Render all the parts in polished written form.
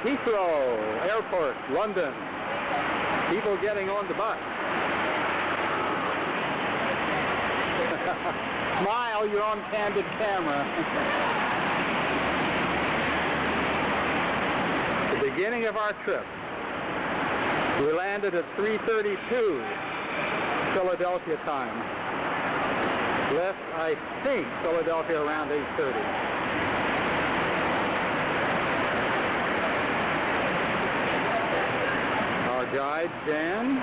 Heathrow Airport, London. People getting on the bus. Smile, you're on candid camera. The beginning of our trip. We landed at 3:32 Philadelphia time. Left, I think, Philadelphia around 8:30. Our guide, Jan.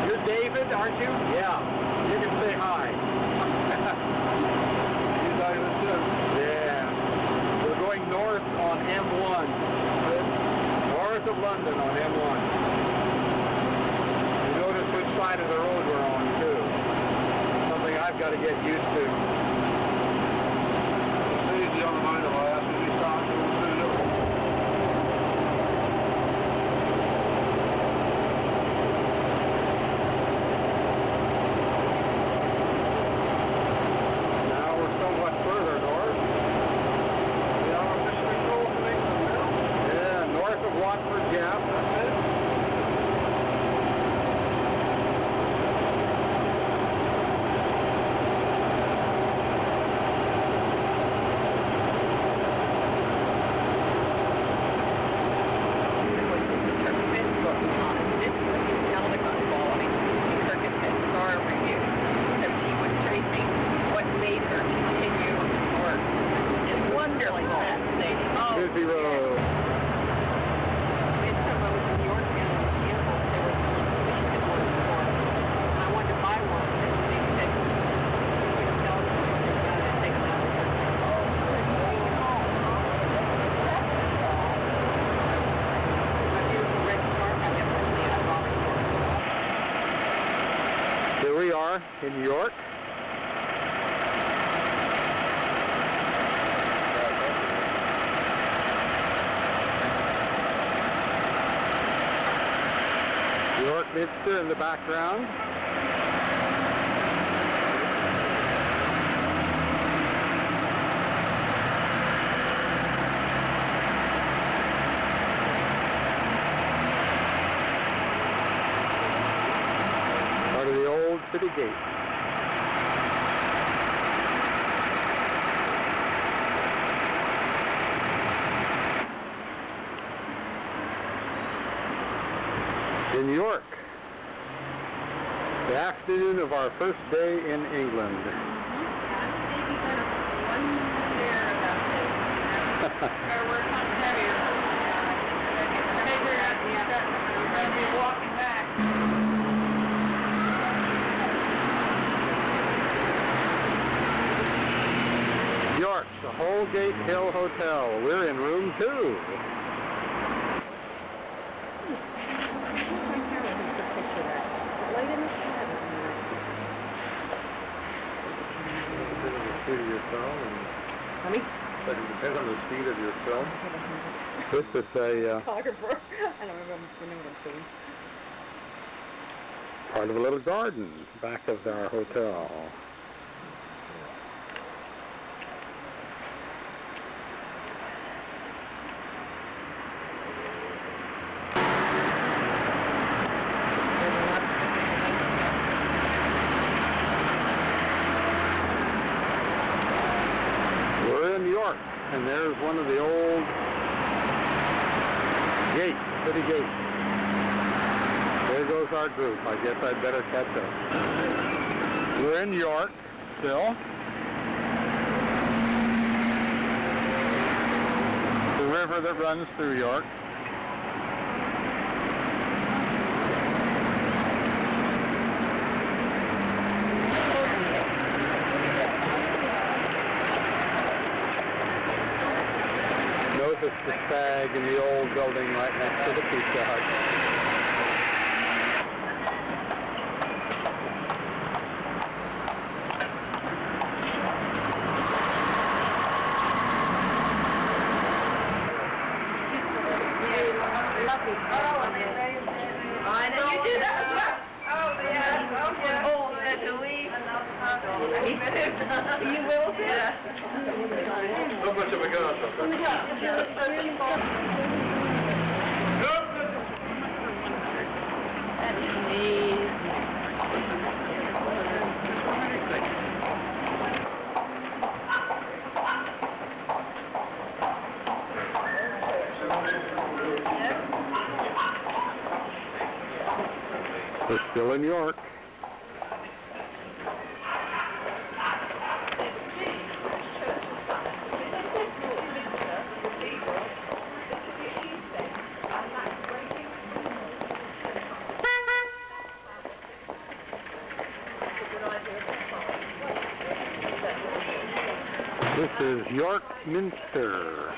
You're David, aren't you? Yeah. You can say hi. You're David too. Yeah. We're going north on M1. North of London on M1. You notice which side of the road we're on too. Something I've got to get used to. It's easy on the motorway after we start going through the road. Now we're somewhat further north. Yeah, officially north of England now. Yeah, north of Watford Gap. That's it. Busy road. Here we are in New York. York Minster in the background. Part of the old city gate. In New York, the afternoon of our first day in England. York, the Holgate Hill Hotel. We're in room 2. Of your film, and honey? But it depends on the speed of your film. This is a photographer. I don't remember what I'm doing. Part of a little garden back of our hotel. And there's one of the old gates, city gates. There goes our group. I guess I'd better catch up. We're in York still. The river that runs through York. Notice the sag in the old building right next to the Pizza Hut. I know you did that as well. Oh, yes. Okay. You will do? Yeah. How much have we got? That's amazing. We're still in York. This is York Minster.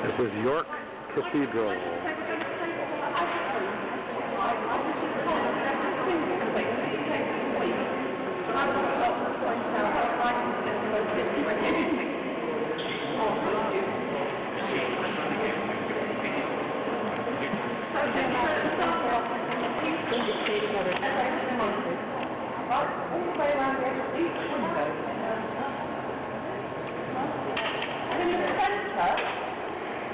This is York Cathedral. And in the centre,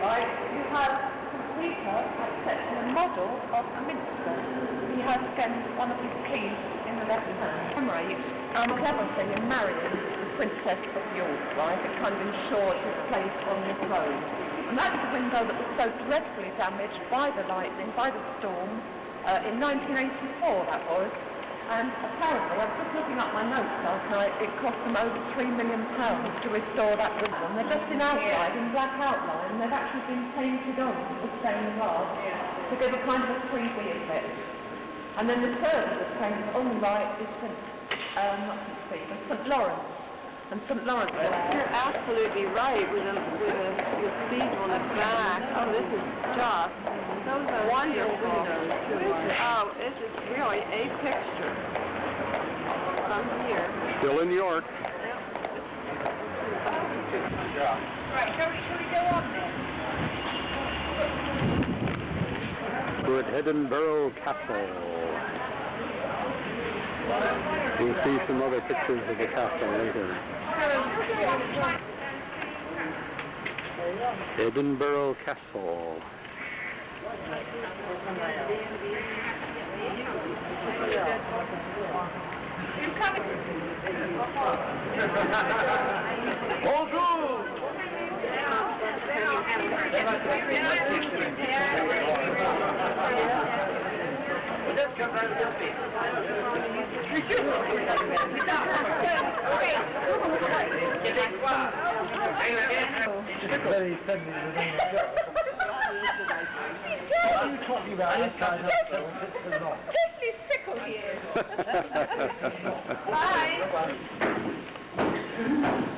right, you have St. Peter accepting a model of a minster. He has again one of his keys in the left hand. Commemorate clever thing in marrying the Princess of York, right? It kind of ensured his place on the throne. And that's the window that was so dreadfully damaged by the lightning, by the storm, in 1984 that was. And apparently, I was just looking up my notes last night, it cost them over £3 million to restore that window. And they're just in outline, in black outline, and they've actually been painted on with stained glass to give a kind of a 3D effect. And then the third of the saints on the right is St. Lawrence. And St. Lawrence. You're absolutely right with your feet on the back. Oh, this is just those are wonderful. This is really a picture. From here. Still in York. Right, shall we go on then? We're at Edinburgh Castle. We'll see some other pictures of the castle later. Edinburgh Castle. Bonjour! Just come down to speak. Very friendly with what are you talking about inside that cell? It's the knock. Totally fickle he is. Bye.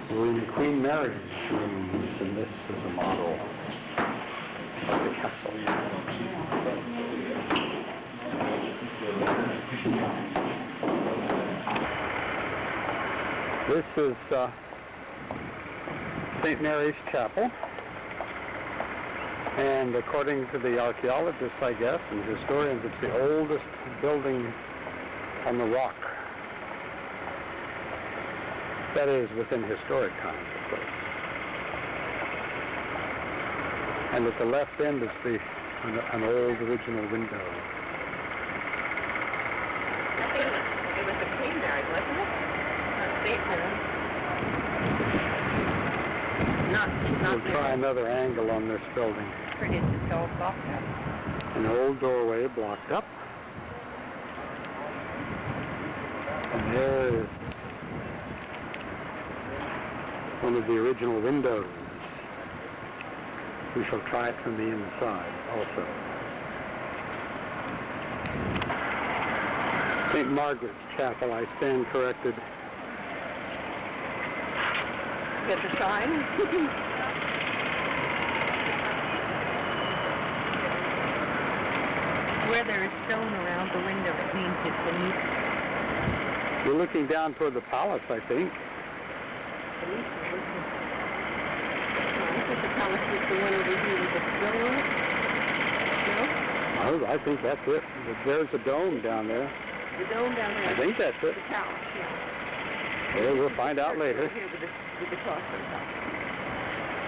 We're in Queen Mary's rooms, and this is a model of the castle. This is St. Mary's Chapel, and according to the archaeologists, I guess, and historians, it's the oldest building on the rock. That is, within historic times, of course. And at the left end is an old original window. I think it was a Queen Mary, wasn't it? Not St. Mary. We'll try another angle on this building. It is, it's all blocked up. An old doorway blocked up. And there is one of the original windows. We shall try it from the inside also. St. Margaret's Chapel, I stand corrected. Get the sign. Where there is stone around the window, it means it's a new. You're looking down toward the palace, I think. I think the palace was the one over here with the building. No? Oh, I think that's it. There's a dome down there. The dome down there. I think that's it. The tower, yeah. Well, we'll find out later. Here with the cross on top.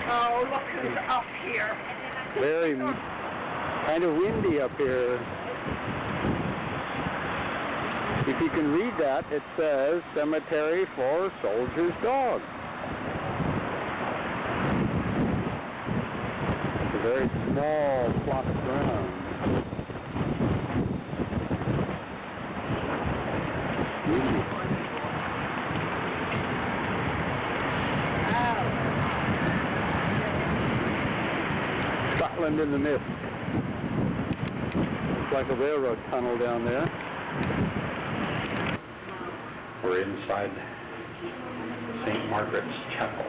Oh, look who's up here. Very kind of windy up here. If you can read that, it says cemetery for soldiers' dogs. It's a very small plot of ground. Scotland in the mist. Looks like a railroad tunnel down there. We're inside St. Margaret's Chapel.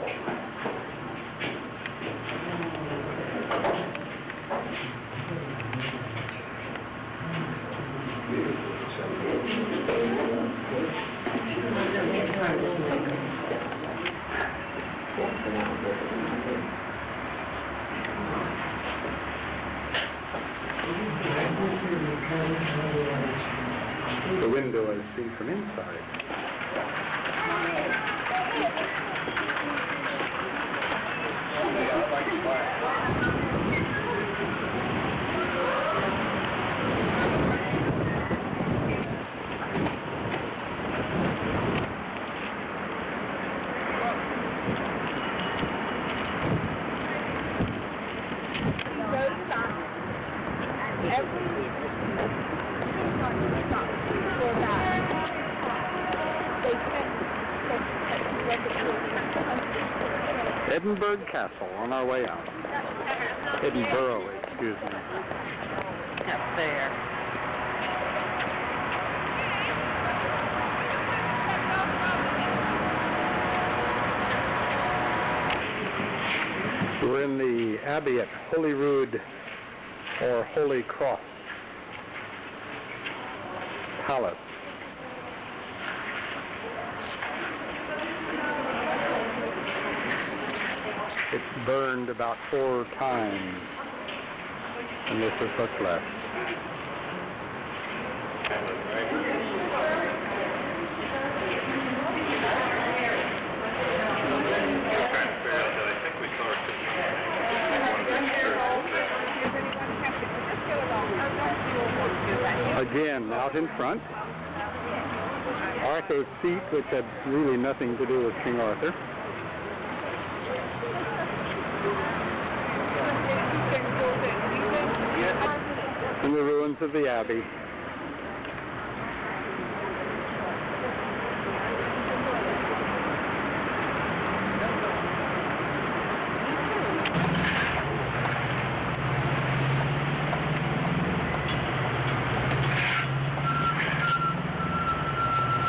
The window is seen from inside. Edinburgh Castle on our way out. Edinburgh, excuse me. Up there. We're in the Abbey at Holyrood, or Holy Cross Palace. It's burned about 4 times, and this is what's left. Again, out in front, Arthur's seat, which had really nothing to do with King Arthur. And the ruins of the Abbey.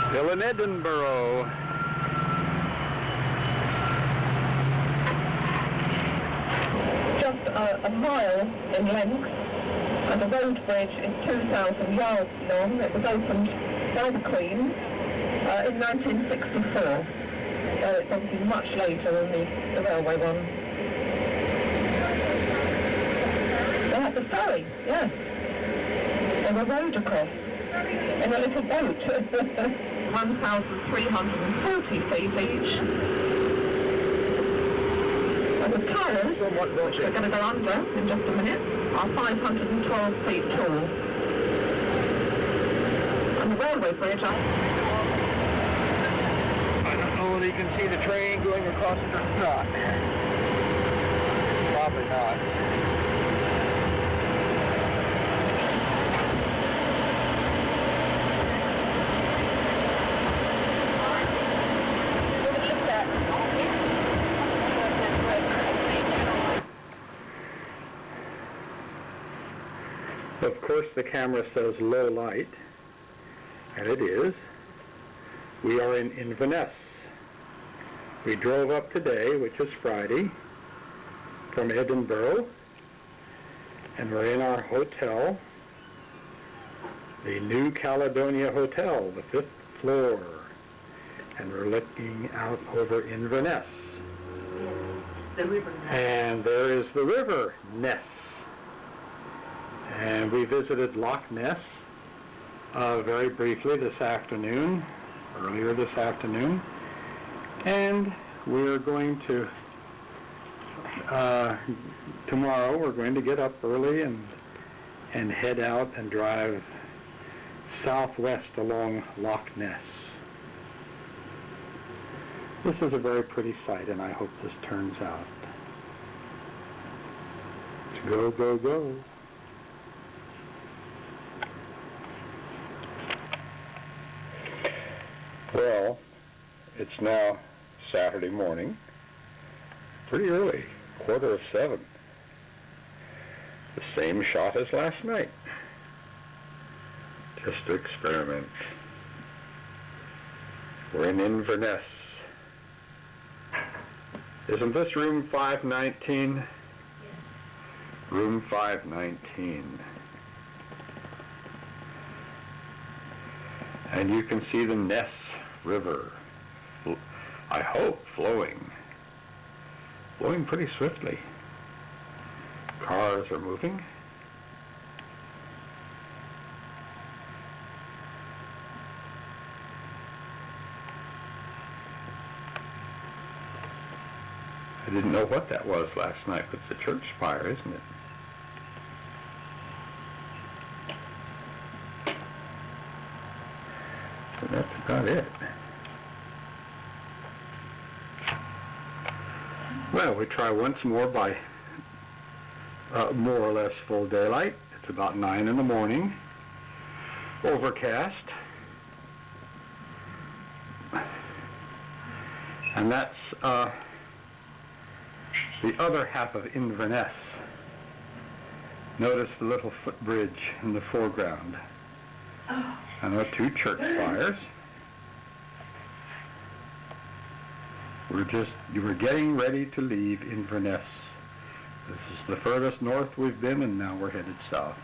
Still in Edinburgh. Just a mile in length, and the road bridge is 2,000 yards long. It was opened by the Queen in 1964, so it's obviously much later than the railway one. They had the ferry, yes. They were rowed across in a little boat. 1,340 feet each. And the towers, which we're going to go under in just a minute, are 512 feet tall. And the railway bridge, I don't know whether you can see the train going across it or not. Probably not. Of course, the camera says low light, and it is. We are in Inverness. We drove up today, which is Friday, from Edinburgh, and we're in our hotel, the New Caledonia Hotel, the 5th floor, and we're looking out over Inverness. The river. And there is the river Ness. And we visited Loch Ness very briefly this afternoon, earlier this afternoon. And we're going to, tomorrow we're going to get up early and head out and drive southwest along Loch Ness. This is a very pretty sight, and I hope this turns out. Let's go, go, go. Well, it's now Saturday morning, pretty early, 6:45. The same shot as last night, just to experiment. We're in Inverness. Isn't this room 519? Yes. Room 519. And you can see the Ness River, I hope, flowing pretty swiftly. Cars are moving. I didn't know what that was last night, but it's the church spire, isn't it? And that's about it. Well, we try once more by more or less full daylight. It's about 9 in the morning. Overcast. And that's the other half of Inverness. Notice the little footbridge in the foreground. And our 2 church spires. We're getting ready to leave Inverness. This is the furthest north we've been, and now we're headed south.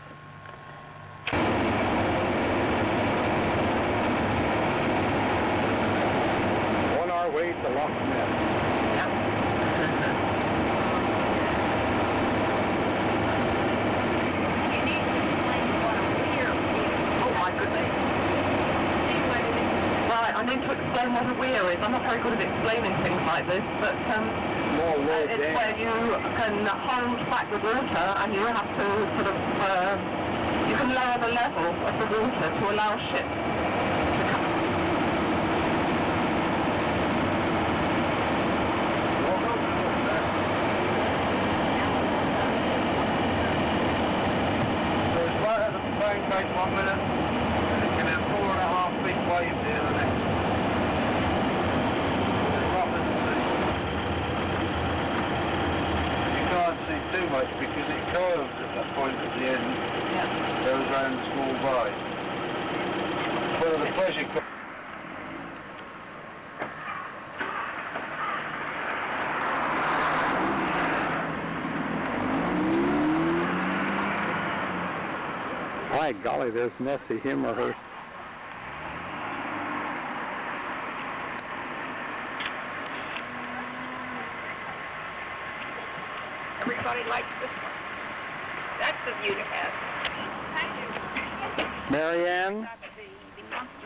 On our way to Loch Ness. I need to explain what a weir is. I'm not very good at explaining things like this, but it's where you can hold back the water and you have to sort of, you can lower the level of the water to allow ships to come. As far as the plane takes 1 minute, and it can have 4.5 feet waves here the next. Too much because it curves at that point at the end. Yeah. Goes round the small bay. Well, the pleasure. By golly, there's Nessie, him or her. Everybody likes this one. That's the view to have. Marianne,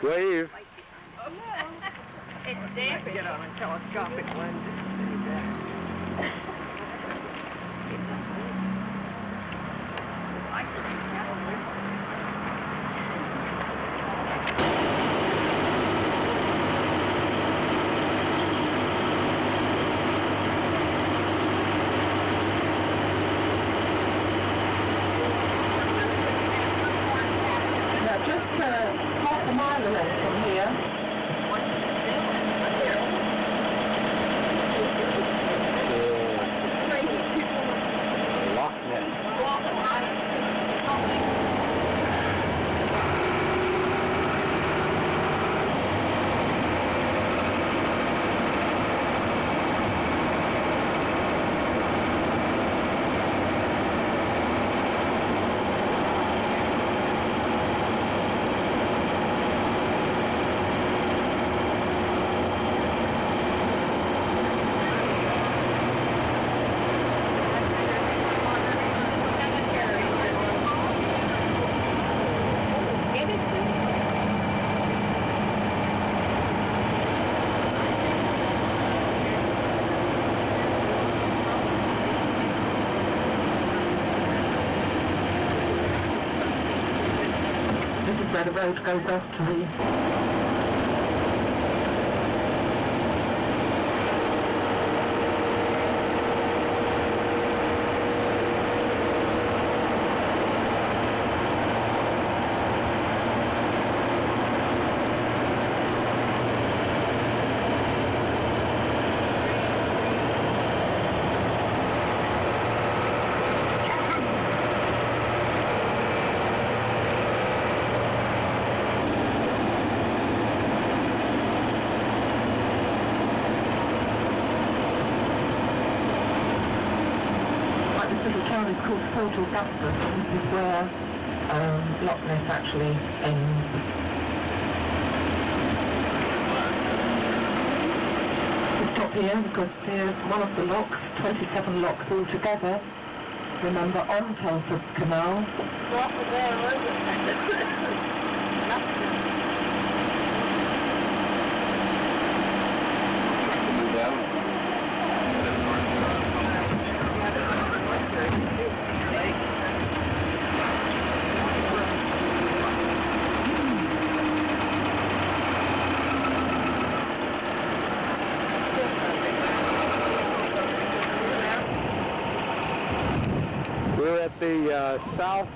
wave. It's damp. Get on a telescopic lens. Half a mile away from here. Loch Ness. where the road goes off to the... Is called Fort Augustus, and this is where Loch Ness actually ends. We stop here because here's one of the locks, 27 locks altogether. Remember, on Telford's Canal. What was there, was it? We're at the southeast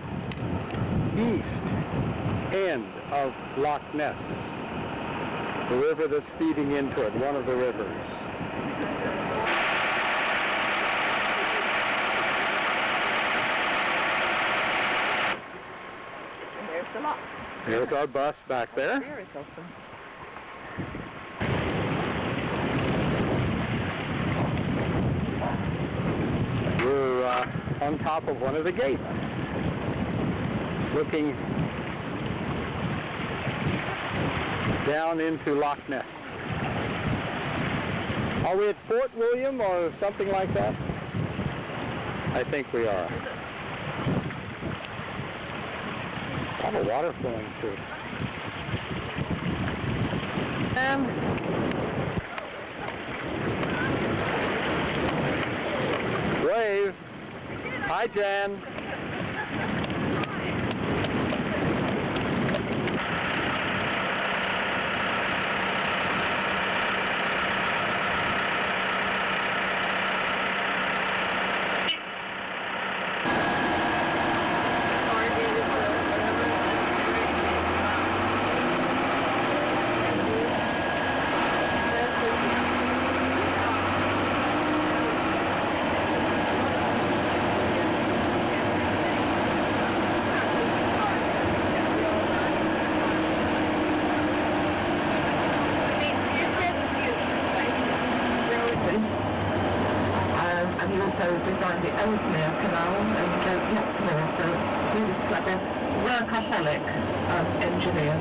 end of Loch Ness, the river that's feeding into it, one of the rivers. There's the lock. There's our bus back there. There is open. We're on top of one of the gates, looking down into Loch Ness. Are we at Fort William or something like that? I think we are. A lot of water flowing through. Wave. Hi, Jan. And he also designed the Ellesmere Canal and lots more, so really clever workaholic engineer.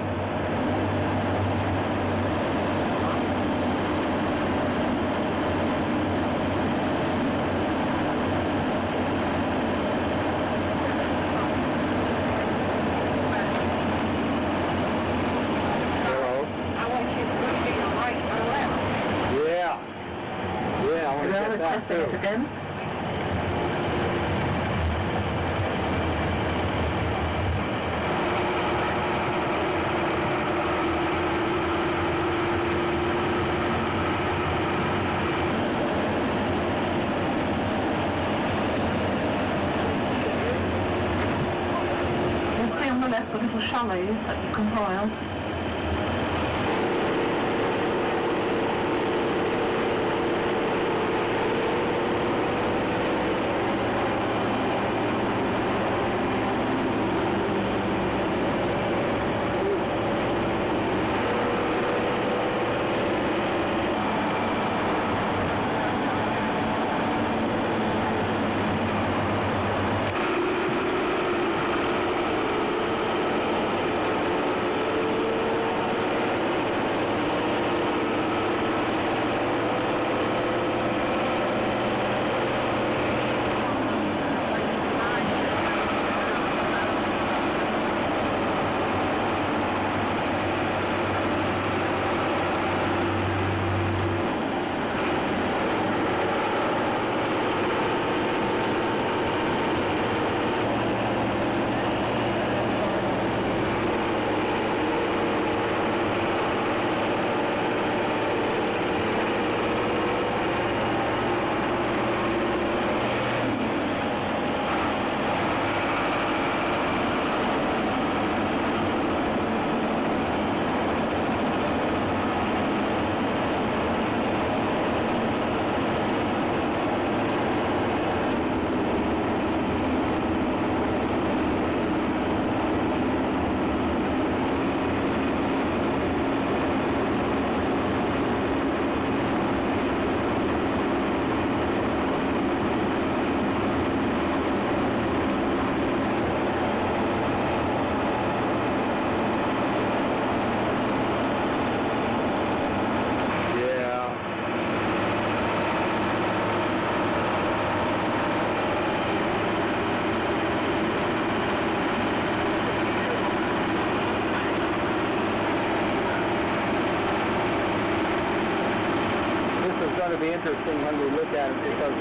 I want you to put me on right or left. Yeah, I want to get that Pressing it too. again. You'll see on the left the little chalets that you can hire. going to be interesting when we look at it because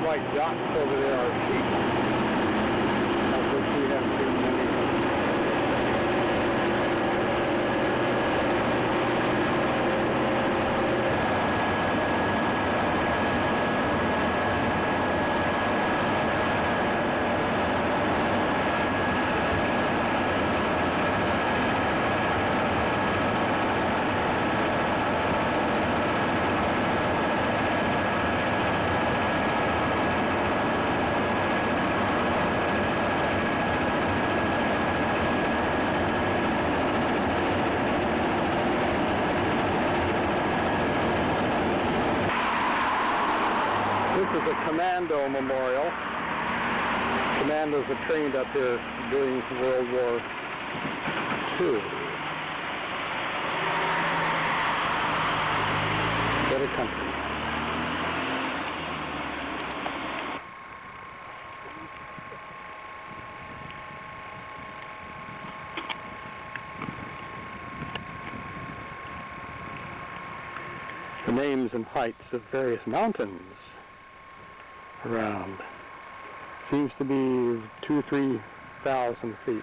white dots over there are sheep, of which we have seen many. This is a commando memorial. Commandos were trained up here during World War II. What a country. The names and heights of various mountains around. Seems to be 2,000-3,000 feet.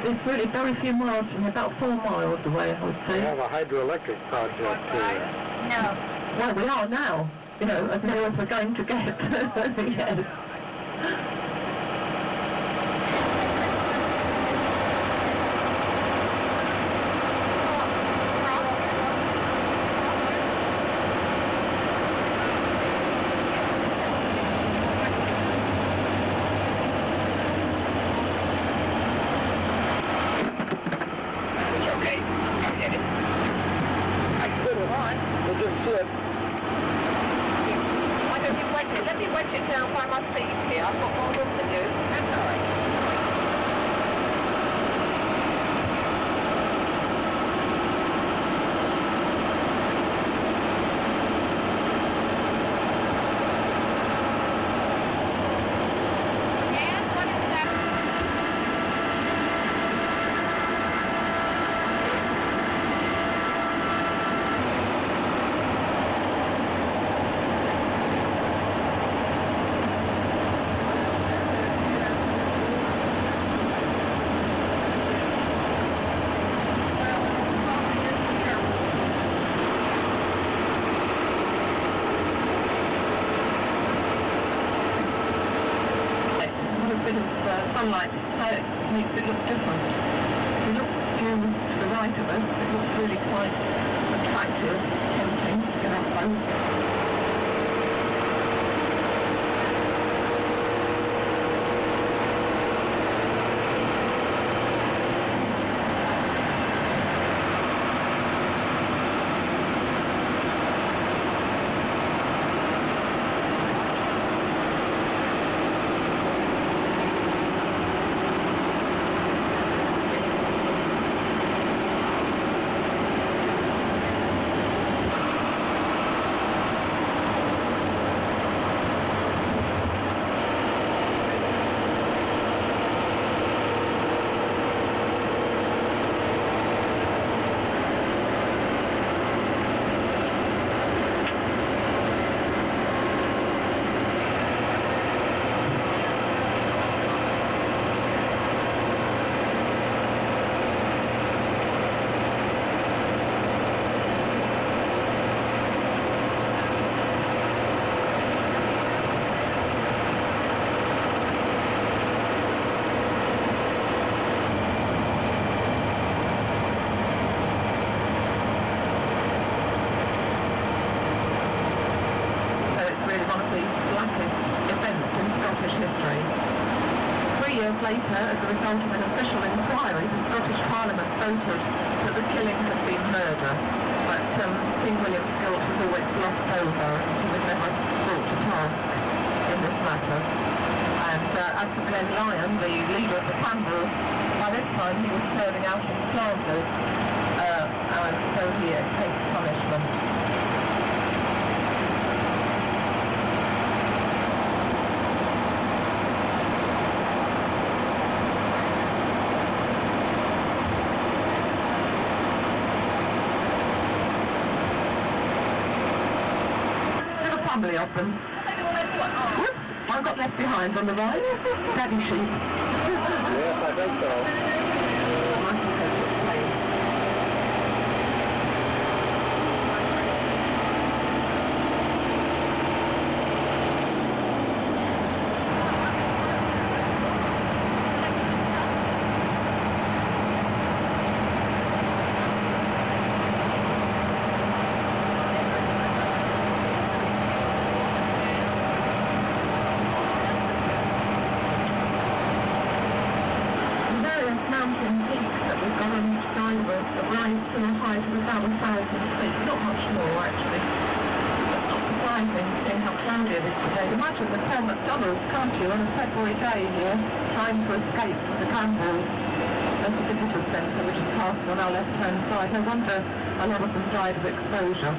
It's really very few miles from here, about 4 miles away, I would say. We have a hydroelectric project here. No. Well, we are now, you know, as near as we're going to get. Yes. We'll just sit. Why don't you wedge it? Let me wedge it down by my feet here. I've got more room than you. That's all right. Sunlight, how it makes it look different. If we look due to the right of us, it looks really quite attractive, tempting to get up both. later, as the result of an official inquiry, the Scottish Parliament voted that the killing had been murder. But King William's guilt was always glossed over, and he was never brought to task in this matter. And as for Glenn Lyon, the leader of the Campbells, by this time he was serving out in Flanders, and so he escaped punishment. Family of them. Whoops, I got left behind on the right. Daddy sheep. Yes, I think so. Nice and perfect place. Mountain peaks that we've got on each side of us rise to a height of about 1,000 feet, not much more actually. It's not surprising seeing how cloudy it is today. Imagine the Paul McDonald's, can't you, on a February day here, trying to escape from the Campbells. There's the visitor centre which is passing on our left-hand side. I wonder a lot of them died of exposure.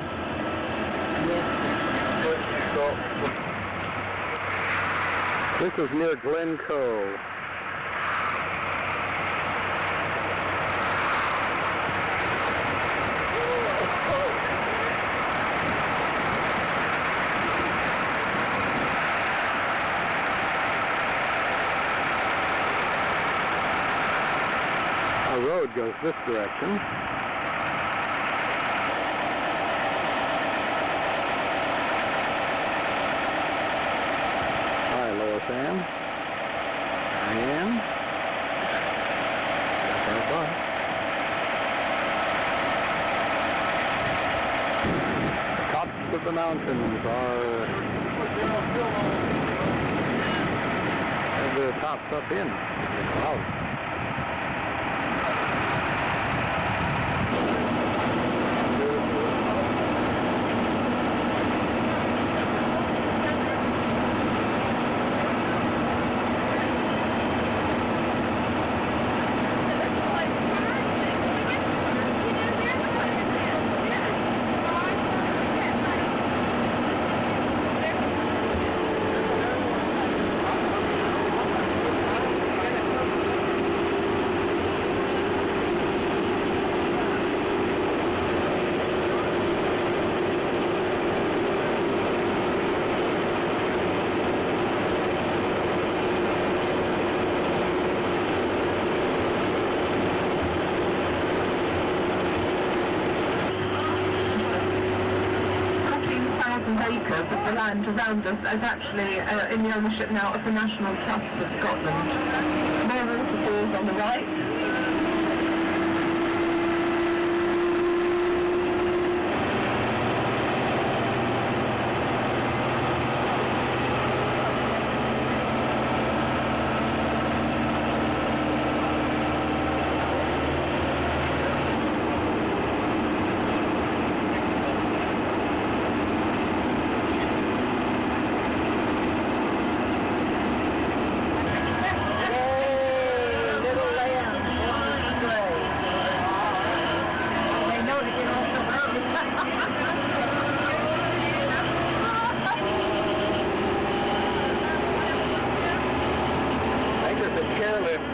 Yes. This is near Glencoe. The road goes this direction. Hi, Lois Ann. Diane. Bye. The tops of the mountains are the tops up in the clouds. Acres of the land around us is actually in the ownership now of the National Trust for Scotland. More waterfalls on the right.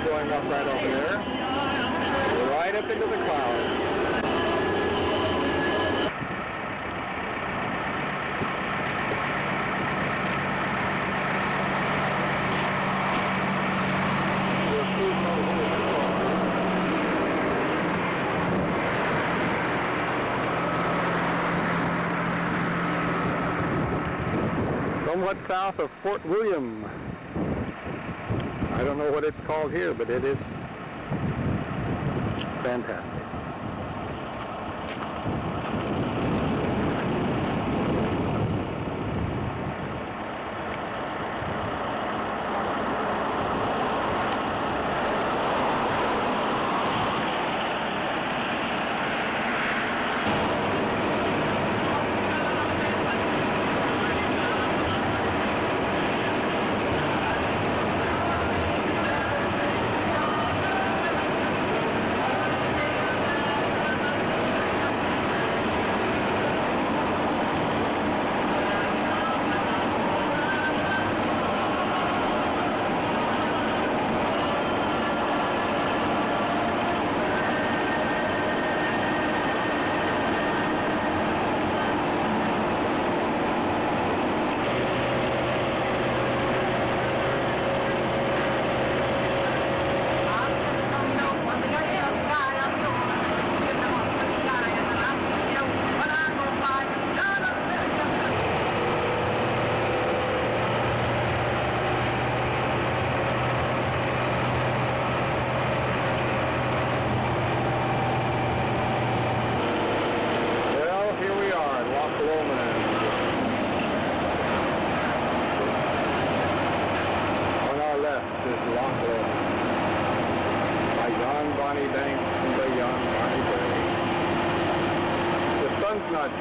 Going up right over there, right up into the clouds. Somewhat south of Fort William. I don't know what it's called here, but it is fantastic.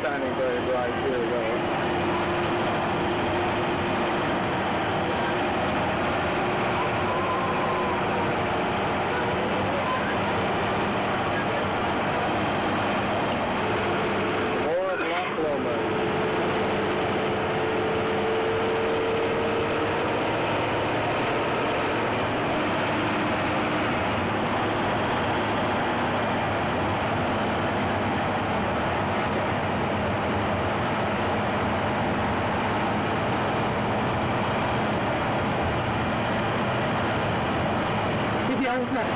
shining very bright here, though. More of Loch Lomond. See the old man.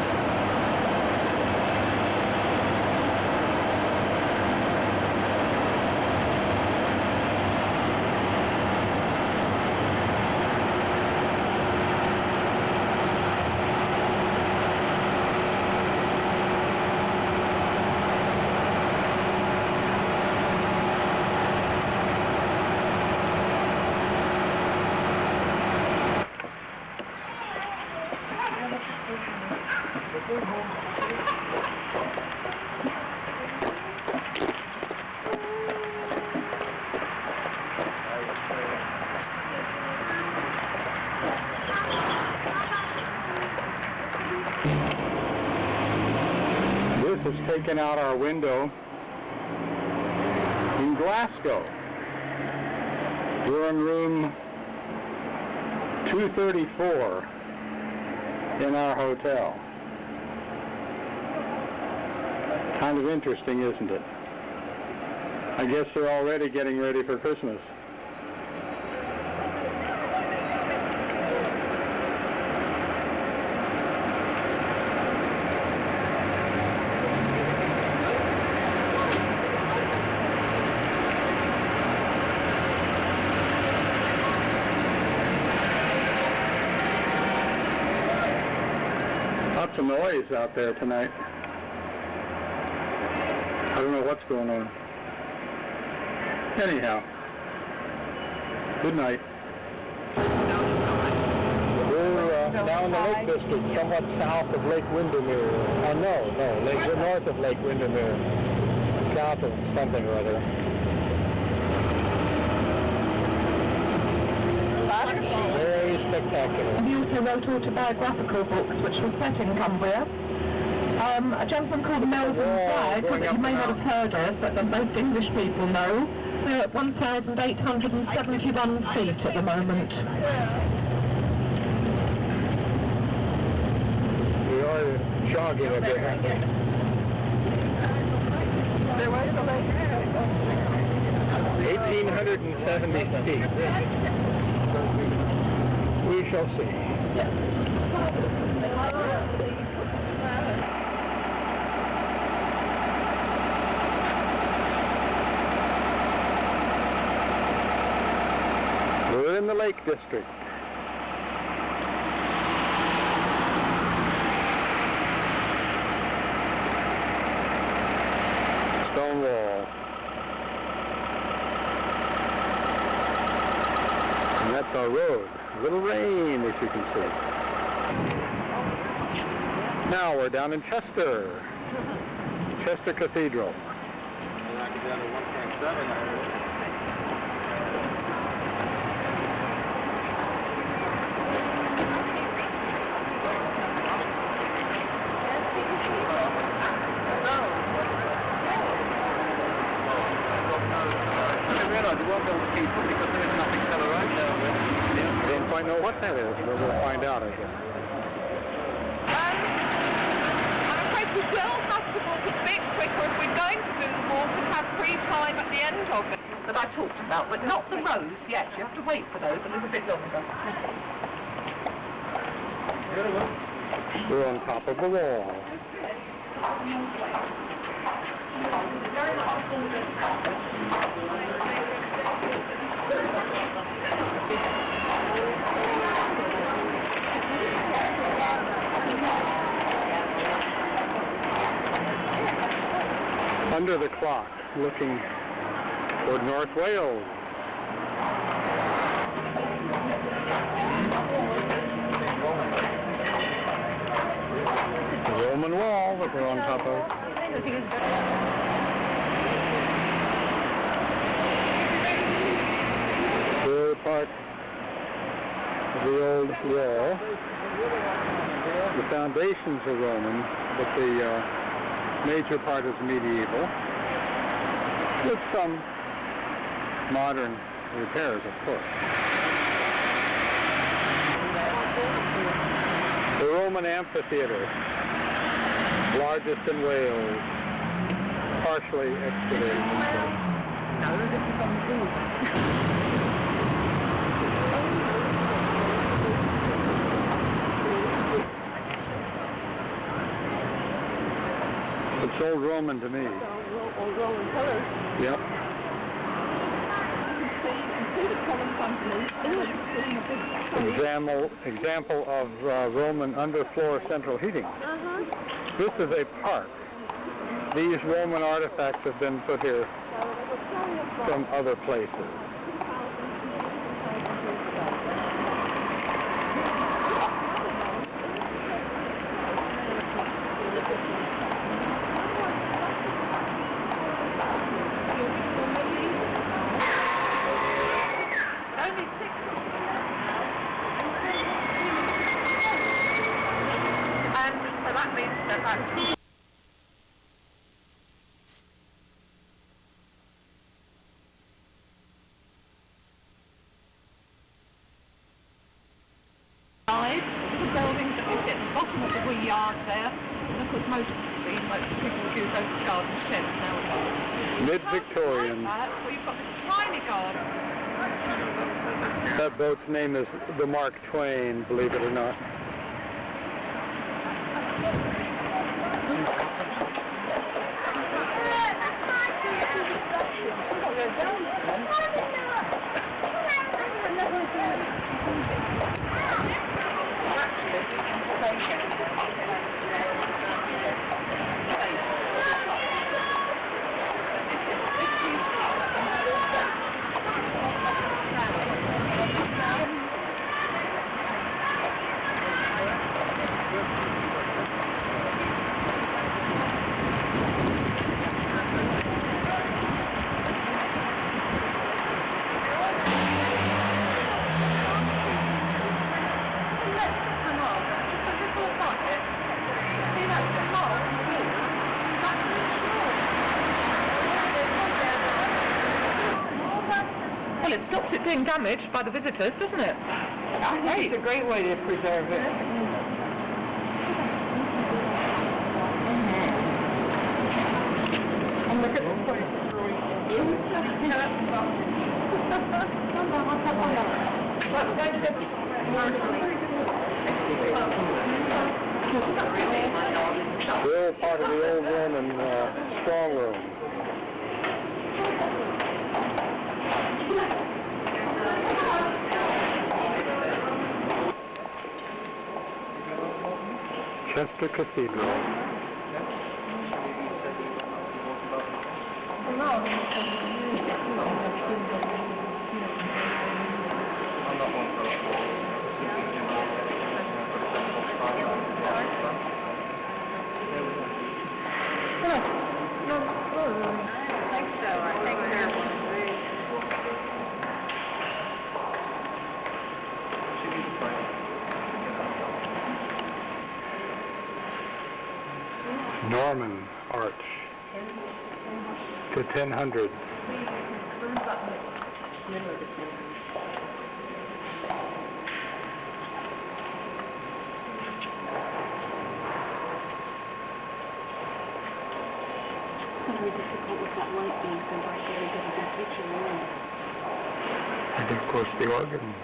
This has taken out our window in Glasgow. We're in room 234 in our hotel. Kind of interesting, isn't it? I guess they're already getting ready for Christmas. Lots of noise out there tonight. I don't know what's going on. Anyhow, good night. We're now in the Lake District, somewhat south of Lake Windermere. We're north of Lake Windermere, south of something or other. Very spectacular. He also wrote autobiographical books which were set in Cumbria. A gentleman called Melvin Bragg, that you may not have heard of, but that most English people know. They're at 1,871 feet at the moment. We are jogging a bit. There was a lake. 1,870 feet. We shall see. We're in the Lake District. Stone wall. And that's our road. A little rain, as you can see. Now we're down in Chester. Chester Cathedral. I don't quite know what that is, but we'll find out, I guess. I'm afraid we will have to walk a bit quicker if we're going to do the walk and have free time at the end of it. That I talked about, but not the rows yet. You have to wait for those a little bit longer. We're on top of the wall. Under the clock, looking toward North Wales. The Roman wall that we're on top of. the old wall. The foundations are Roman, but the major part is medieval, with some modern repairs, of course. The Roman amphitheater, largest in Wales, partially excavated. No, this is on the border. It's old Roman to me. Old Roman colours. Yep. You can see the colour company. Example of Roman underfloor central heating. This is a park. These Roman artifacts have been put here from other places. And so that means that that's the buildings that we see at the bottom of the wee yard there, and of course most people would use those as garden sheds nowadays. Mid-Victorian. We've got this tiny garden. That boat's name is the Mark Twain, believe it or not. Well, it stops it being damaged by the visitors, doesn't it? I think it's a great way to preserve it. And look at the point. Still part of the old Roman strong room. Chester Cathedral. Norman arch to 1000s. It's going to be difficult with that light being so bright to really get a good picture, really. And of course the organ.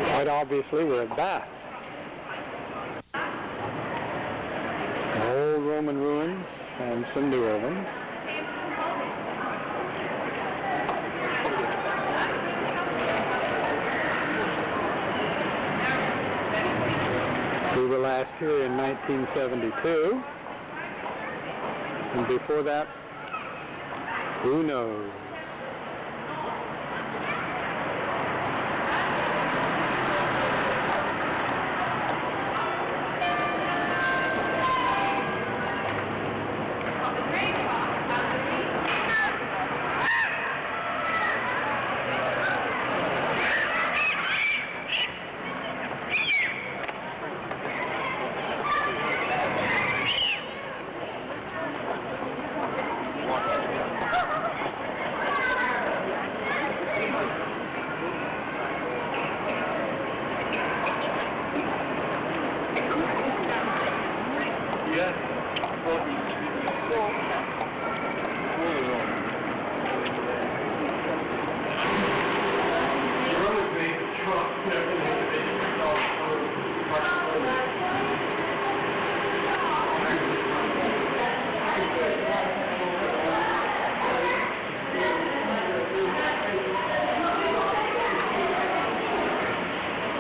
Quite obviously, we're at Bath. Old Roman ruins and some newer ones. here in 1972. And before that, who knows?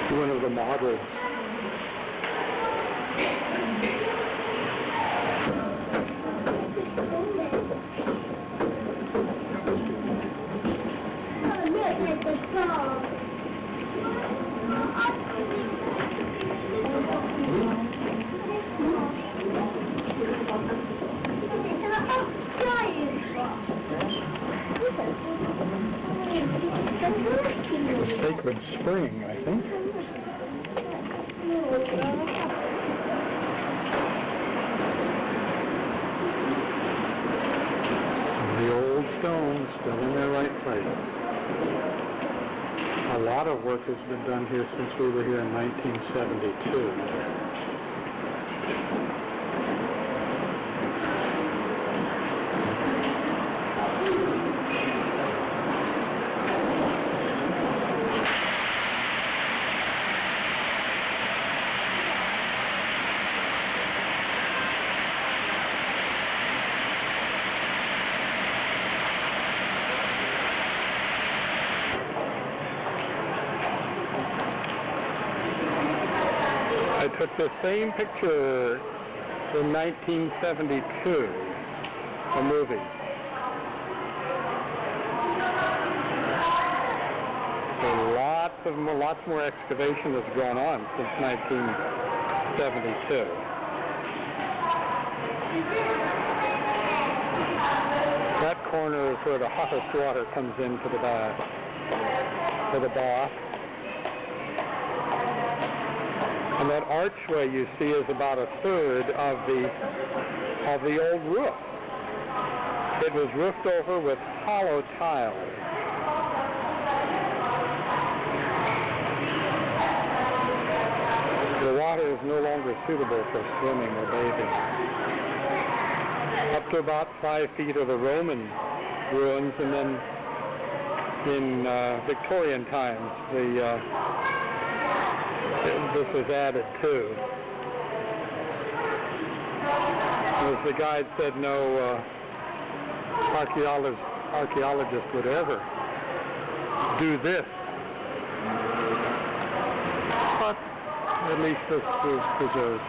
One of the models. The Sacred Spring, I think. Some of the old stones still in their right place. A lot of work has been done here since we were here in 1972. I took the same picture in 1972, a movie. So lots more excavation has gone on since 1972. That corner is where the hottest water comes into the bath, for the bath. And that archway you see is about a third of the old roof. It was roofed over with hollow tiles. The water is no longer suitable for swimming or bathing. Up to about 5 feet are the Roman ruins, and then in Victorian times, this was added too. As the guide said, no archaeologist would ever do this. But at least this is preserved.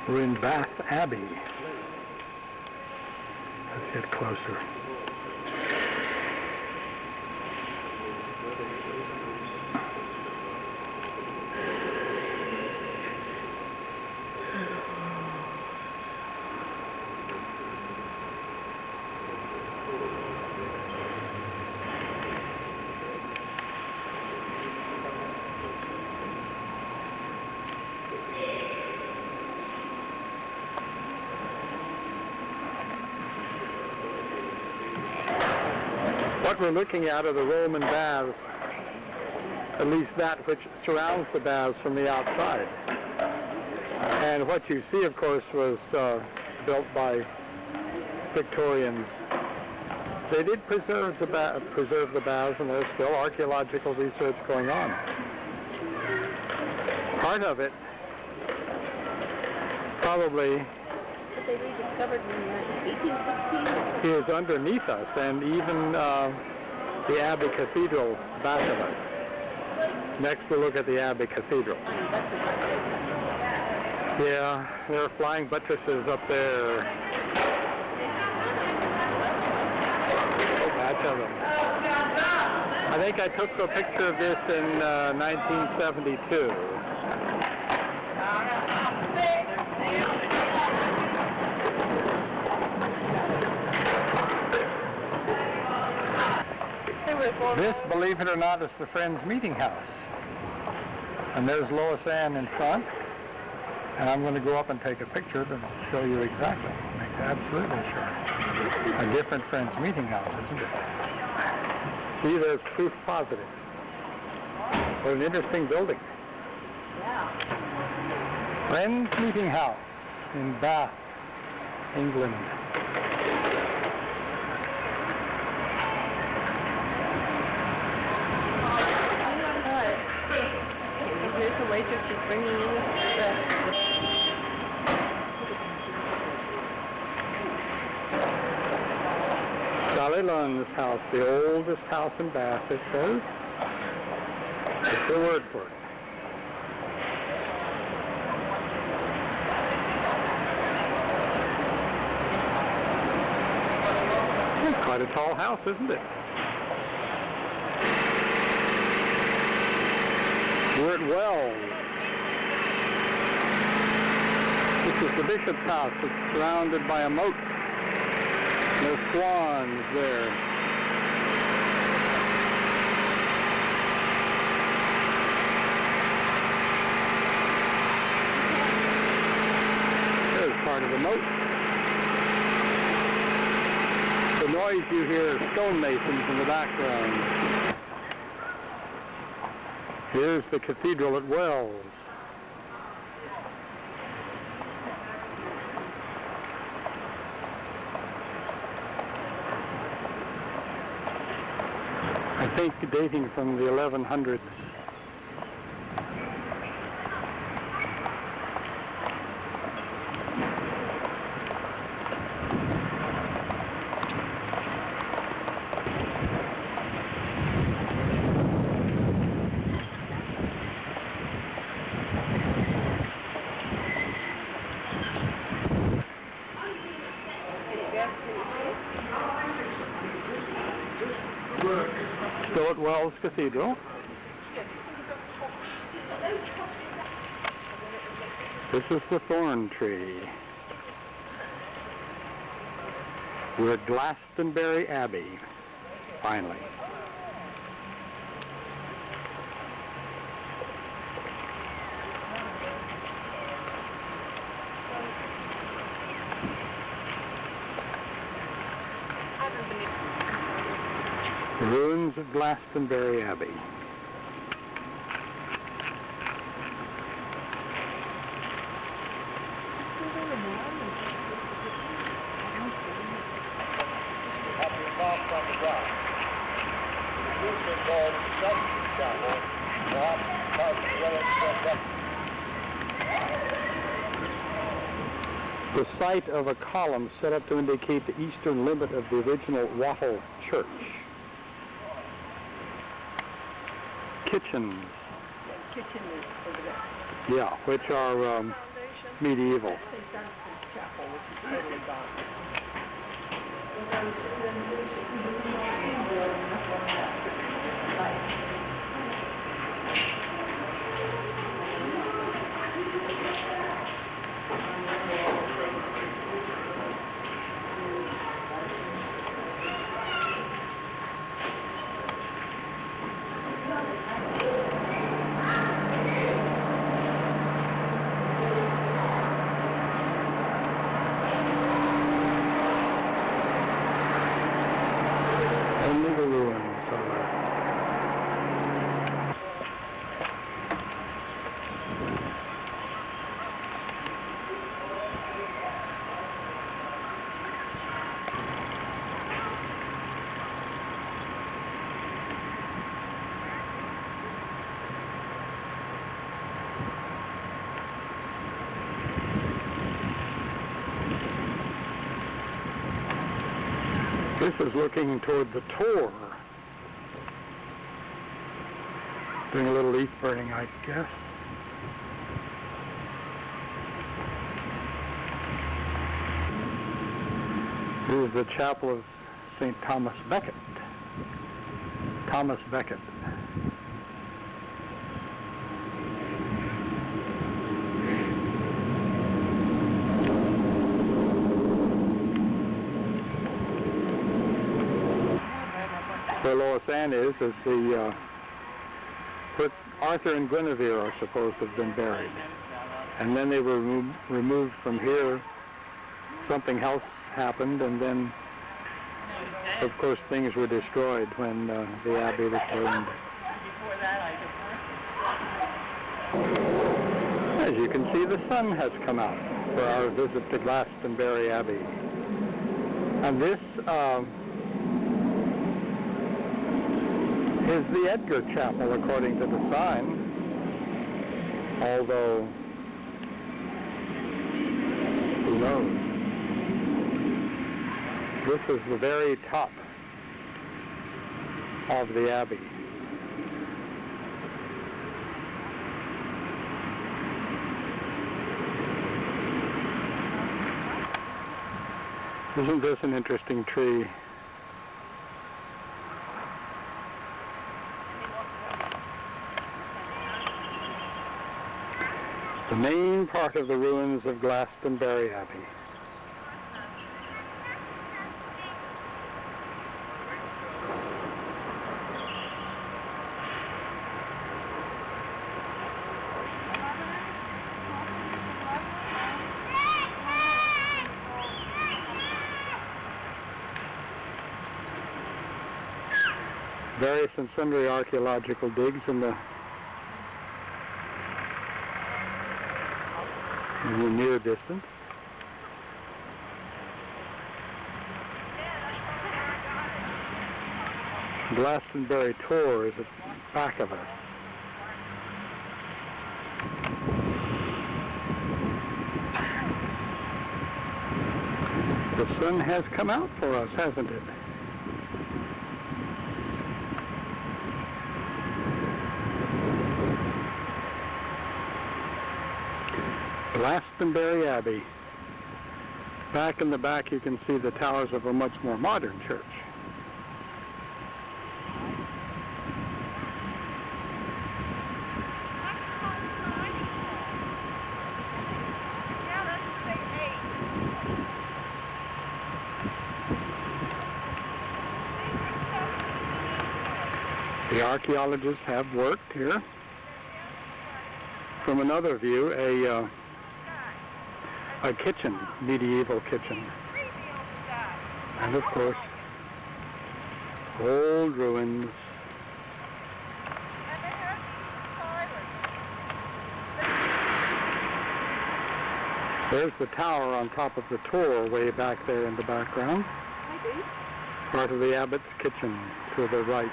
We're in Bath Abbey. Let's get closer. What we're looking at are the Roman baths, at least that which surrounds the baths from the outside. And what you see, of course, was built by Victorians. They did preserve the baths, and there's still archaeological research going on. Part of it probably But they rediscovered in 1816 or something. is underneath us, and even the Abbey Cathedral back of us. Next we'll look at the Abbey Cathedral. Yeah, there are flying buttresses up there. A batch of them. I think I took a picture of this in 1972. This, believe it or not, is the Friends Meeting House. And there's Lois Ann in front. And I'm going to go up and take a picture and I'll show you exactly. Make absolutely sure. A different Friends Meeting House, isn't it? See, there's proof positive. What an interesting building. Friends Meeting House in Bath, England. There's a waitress, she's bringing in the Sally Lunn's house, the oldest house in Bath, it says. That's the word for it. It's quite a tall house, isn't it? We're at Wells. This is the bishop's house. It's surrounded by a moat. There's swans there. There's part of the moat. The noise you hear are stonemasons in the background. Here's the cathedral at Wells. I think dating from the 1100s. Still at Wells Cathedral. This is the thorn tree. We're at Glastonbury Abbey, finally. Ruins of Glastonbury Abbey. The site of a column set up to indicate the eastern limit of the original Wattle Church. Kitchens. kitchen is over there. Yeah, which are medieval. I think that's this chapel, which is totally gone. Only the ruins are left. This is looking toward the Tor, Doing a little leaf burning, I guess. This is the chapel of St. Thomas Becket. Thomas Becket. Where Lois Ann is the where Arthur and Guinevere are supposed to have been buried. And then they were removed from here. Something else happened, and then, of course, things were destroyed when the abbey was burned. As you can see, the sun has come out for our visit to Glastonbury Abbey. And this is the Edgar Chapel, according to the sign, although, who knows? This is the very top of the abbey. Isn't this an interesting tree? The main part of the ruins of Glastonbury Abbey. Various and sundry archaeological digs in the near distance. Glastonbury Tor is at the back of us. The sun has come out for us, hasn't it? Glastonbury Abbey. Back in the back you can see the towers of a much more modern church. The archaeologists have worked here. From another view, a kitchen, medieval kitchen. And of course, old ruins. There's the tower on top of the Tor way back there in the background. Part of the abbot's kitchen to the right.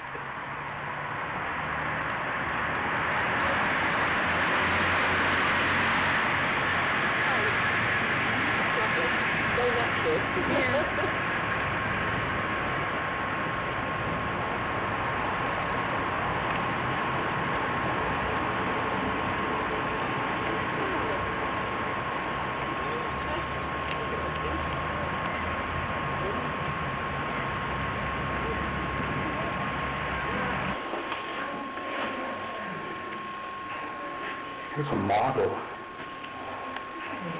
Here's a model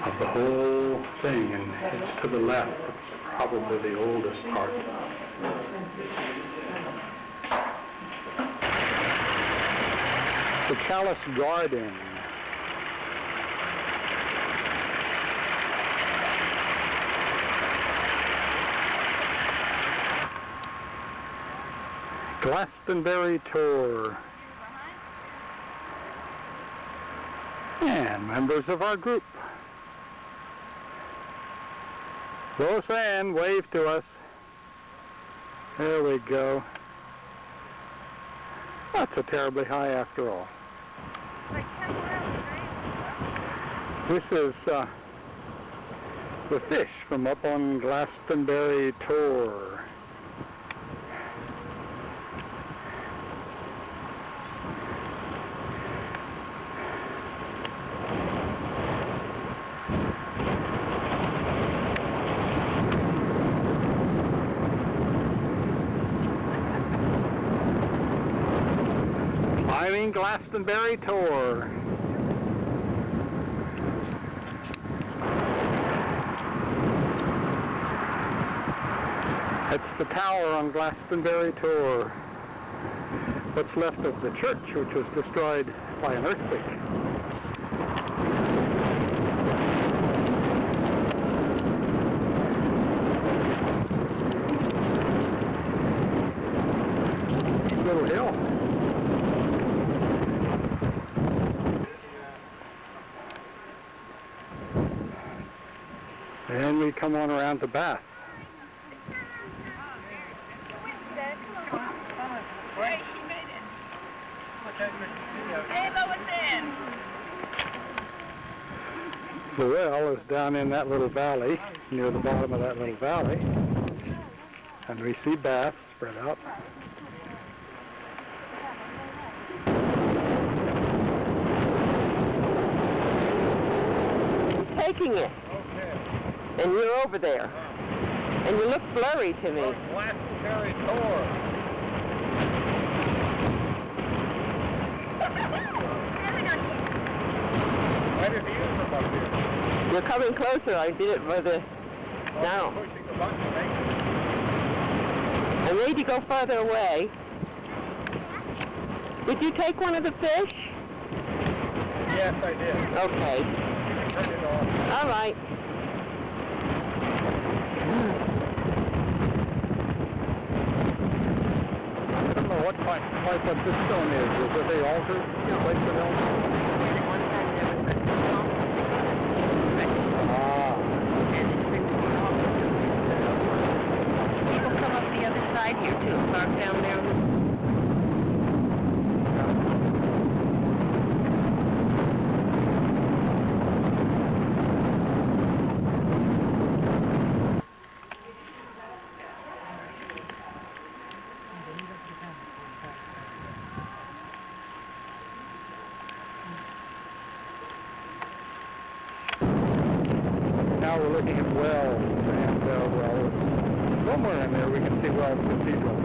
of the whole thing, and it's to the left. It's probably the oldest part. The Chalice Garden. Glastonbury Tor. And members of our group. Lois Ann, wave to us. There we go. Not so terribly high after all. Like 10 miles away. This is the fish from up on Glastonbury Tor. Glastonbury tour. It's the tower on Glastonbury tour. What's left of the church, which was destroyed by an earthquake. Steep little hill. Then we come on around to Bath. The well is down in that little valley, near the bottom of that little valley. And we see Bath spread out. Taking it. And you're over there. And you look blurry to me. Glastonbury tour. Why did you use them up here? You're coming closer. I did it by the... Now. Pushing the button, thank you. I made you go further away. Did you take one of the fish? Yes, I did. Okay. Turn it off. All right. I don't know what type of this stone is. Is it the altar? Place of altar? One time there was a compass they got it. Ah. And it's been torn off for some reason. People come up the other side here too, park down there. Now we're looking at Wells, and Wells, somewhere in there we can see Wells Cathedral.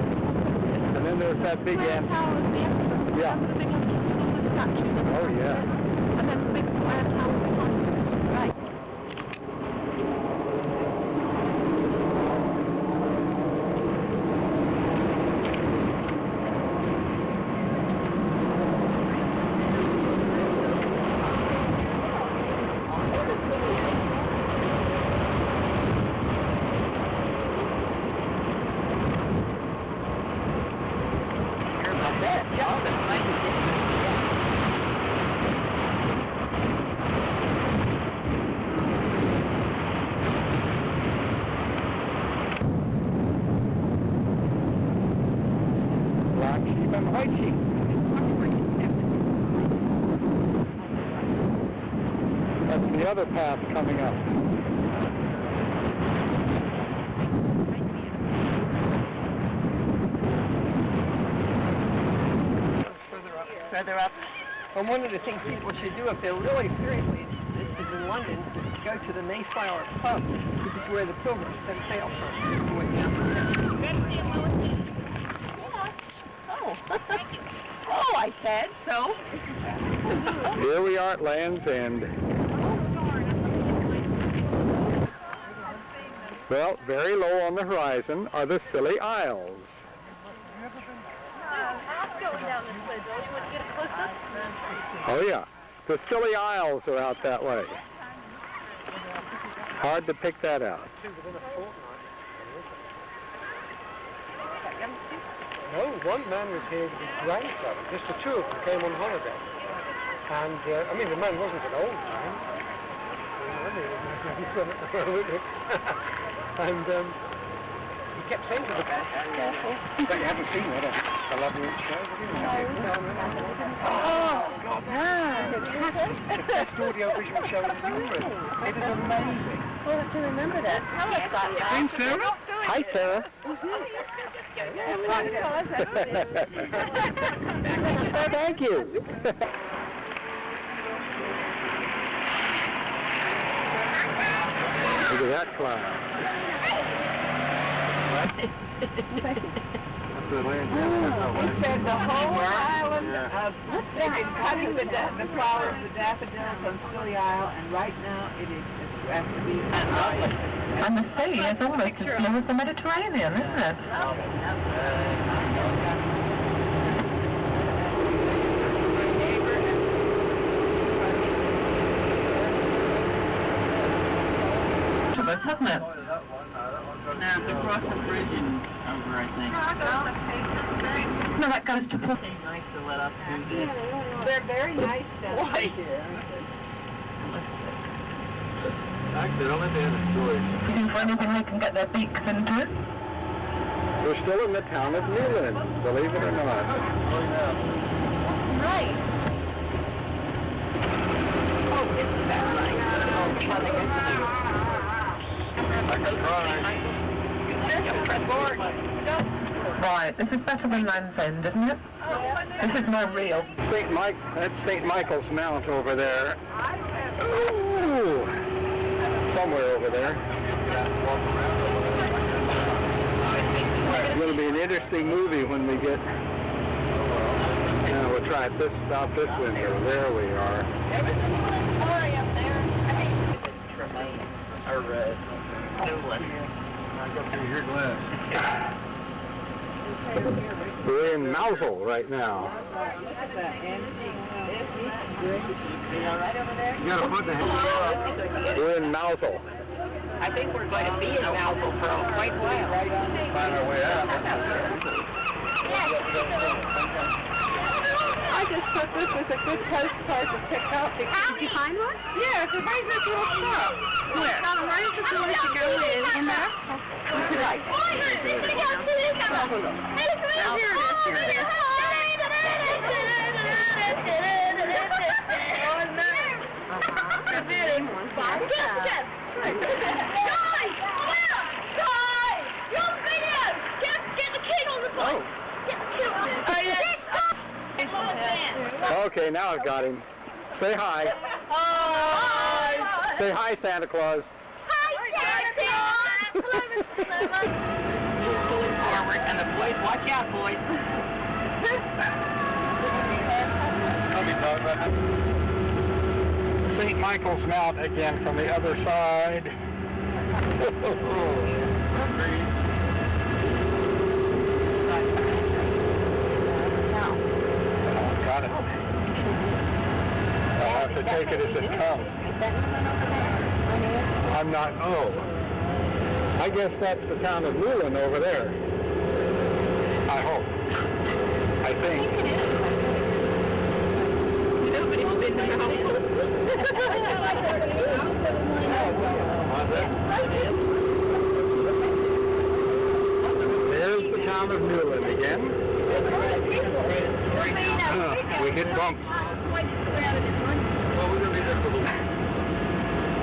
And then there's that big Square end. tower is the entrance. Yeah. Remember the big entrance with all the statues on Oh, yes. And then the big square tower behind it. Right. Just as nice as Black sheep and white sheep. That's the other path coming up. Further up. And one of the things people should do if they're really seriously interested is in London, go to the Mayflower pub, which is where the pilgrims set sail from. Oh. Oh, I said so. Here we are at Land's End. Well, very low on the horizon are the Scilly Isles. Going down this way, Bill. You want to get a close-up? Oh yeah, the Scilly Isles are out that way. Hard to pick that out. No, one man was here with his grandson. Just the two of them came on holiday. And, I mean, the man wasn't an old man. And he kept saying to the guy, careful. But you haven't seen it, a lovely show, have you? Oh, God, that's fantastic. It's the best audio-visual show in Europe. It is amazing. We'll have to remember that. Tell us that. Hey, Sarah. Hi, Sarah. Who's this? Thank you. Look at that cloud. the land. He said the whole island Yeah. of, they've been cutting the flowers, the daffodils on Scilly Isle, and right now it is just after these lovely. And the sea is almost as blue as the Mediterranean, isn't it? Of us, hasn't it? Now it's across the bridge and over, I think. No, that goes to Port. It's nice to let us do this. They're very nice down here. Actually, I don't think they have a choice. Looking for anything they can get their beaks into. We're still in the town of Newland, believe it or not. Nice. Oh, isn't that nice? This is gorgeous. Just Right, this is better than Land's End, isn't it? This is more real. That's St. Michael's Mount over there. Ooh, somewhere over there. It's going to be an interesting movie when we get. Now we'll try it out this window. There we are. Your glass. We're in Mousel right now. look at the antiques. Isn't that great? You all right over there? You gotta put the head. We're in Mousel. I think we're going to be in Mousel for quite a while. Find our way out. I just thought this was a good postcard to pick up. Did you find one? Yeah, it's right in this little shop. Where? Right at the door to go in there. If you like. Okay, now I've got him. Say hi. Hi. Say hi, Santa Claus. Hi, Santa. Hello, Mr. Snowman. Just pulling forward, and the boys, watch out, boys. I'll be talking about that. St. Michael's Mount again from the other side. Got it. I'll have to take it as it comes. I'm not, I guess that's the town of Newland over there. I hope. I think. Nobody's been to Mousel. There's the town of Newland again. We hit bumps.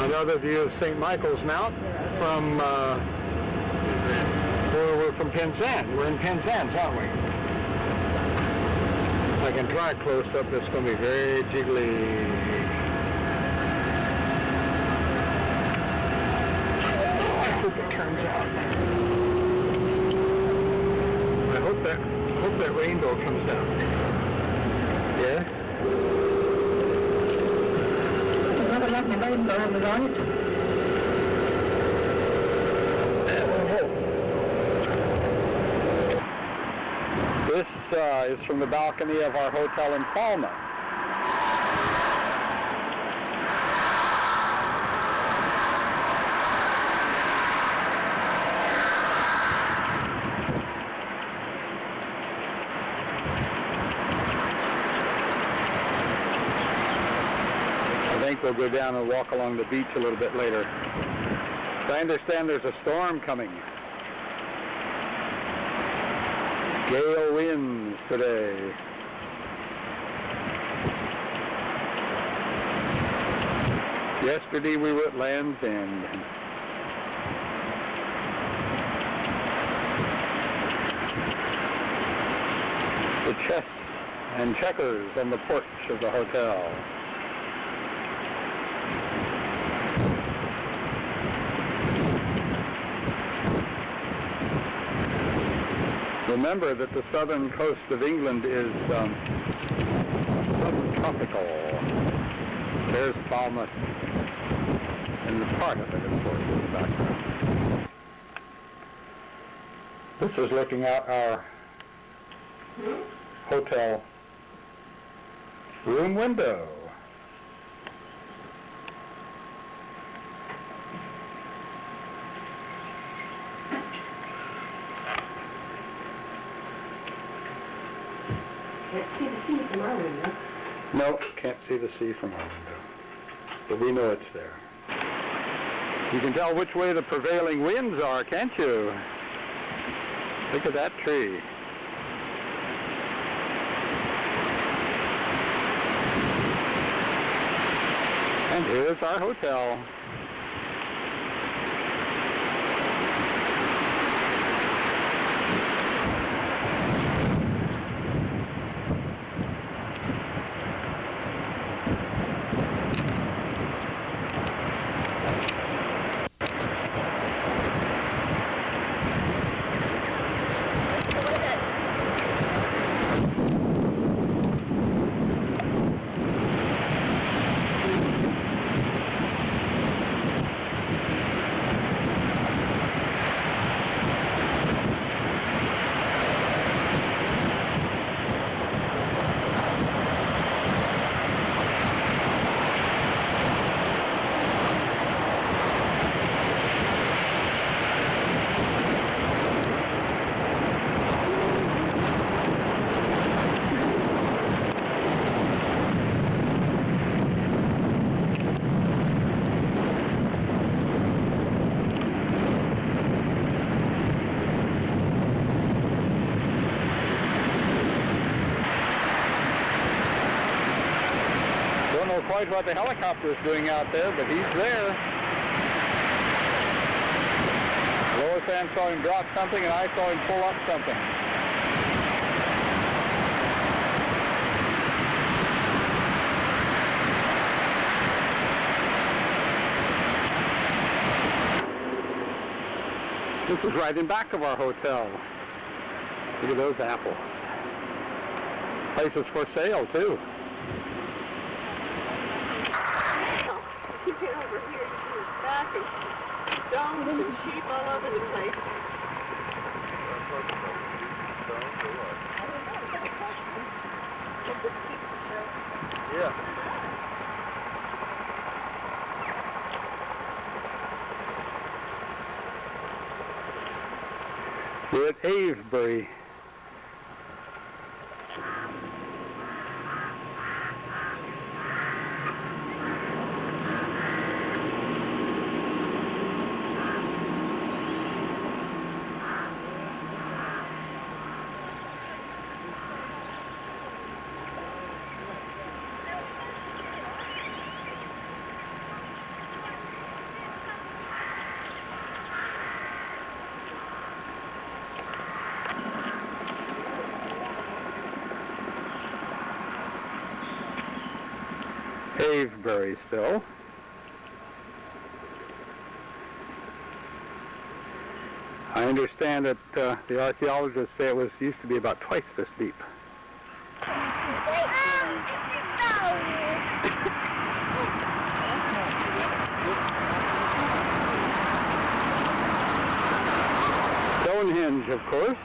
Another view of St. Michael's Mount from where we're from Penzance. We're in Penzance, aren't we? I can try close up. It's going to be very jiggly. I hope it turns out. I hope that rainbow comes out. Yes. Another lovely rainbow on the right. This is from the balcony of our hotel in Palma. I think we'll go down and walk along the beach a little bit later. So I understand there's a storm coming. Gale winds today. Yesterday we were at Land's End. The chess and checkers on the porch of the hotel. Remember that the southern coast of England is subtropical. There's Falmouth, and the part of it, of course, in the background. This is looking out our hotel room window. Can't see the sea from our window. No, can't see the sea from our window, but we know it's there. You can tell which way the prevailing winds are, can't you? Look at that tree. And here's our hotel. Don't know quite what the helicopter is doing out there, but he's there. Lois Ann saw him drop something, and I saw him pull up something. This is right in back of our hotel. Look at those apples. Place is for sale, too. You get over here, you see it's back, and stones and sheep all over the place. Yeah. We're at Avebury. Avebury still. I understand that the archaeologists say it used to be about twice this deep. Stonehenge, of course.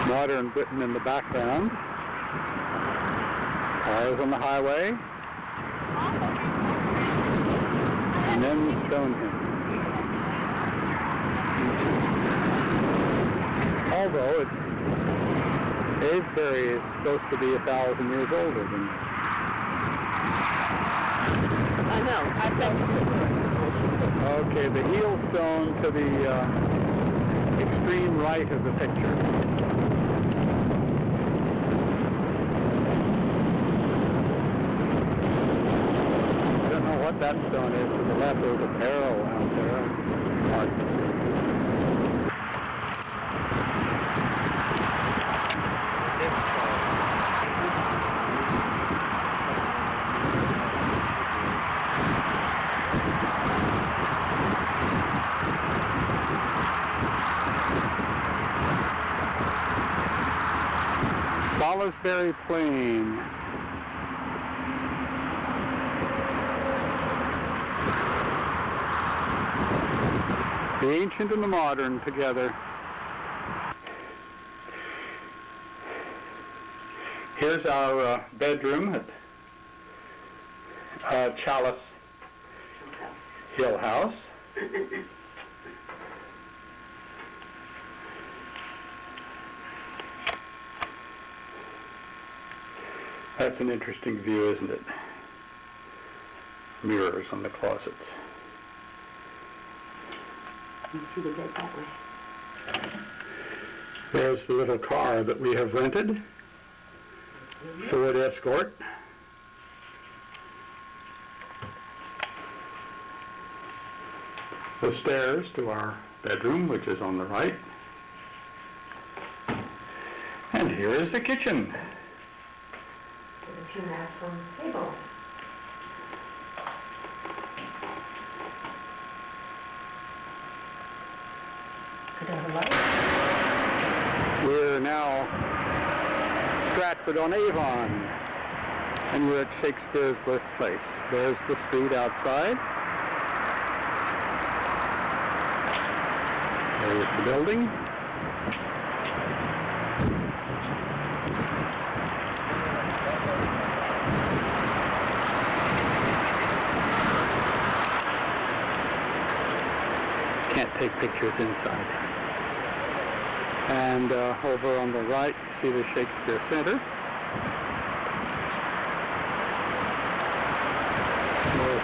Modern Britain in the background. Cars on the highway. And then Stonehenge. Although Avebury is supposed to be 1,000 years older than this. I know, I said. Okay, the heel stone to the extreme right of the picture. what that stone is. To the left, there's a barrel out there. Hard to see. Salisbury Plain. The ancient and the modern together. Here's our bedroom at Chalice Hill House. That's an interesting view, isn't it? Mirrors on the closets. You see the bed that way. There's the little car that we have rented, Ford Escort. The stairs to our bedroom, which is on the right. And here is the kitchen. A few naps on the table. Could have a light. We're now Stratford-on-Avon, and we're at Shakespeare's birthplace. There's the street outside. There's the building. Can't take pictures inside. And over on the right, you see the Shakespeare Center.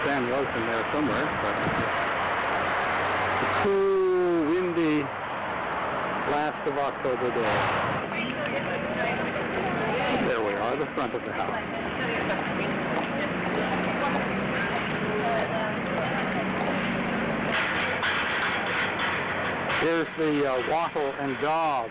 Sam was in there somewhere, but a cool, windy last of October day. There we are, the front of the house. Here's the wattle and daub.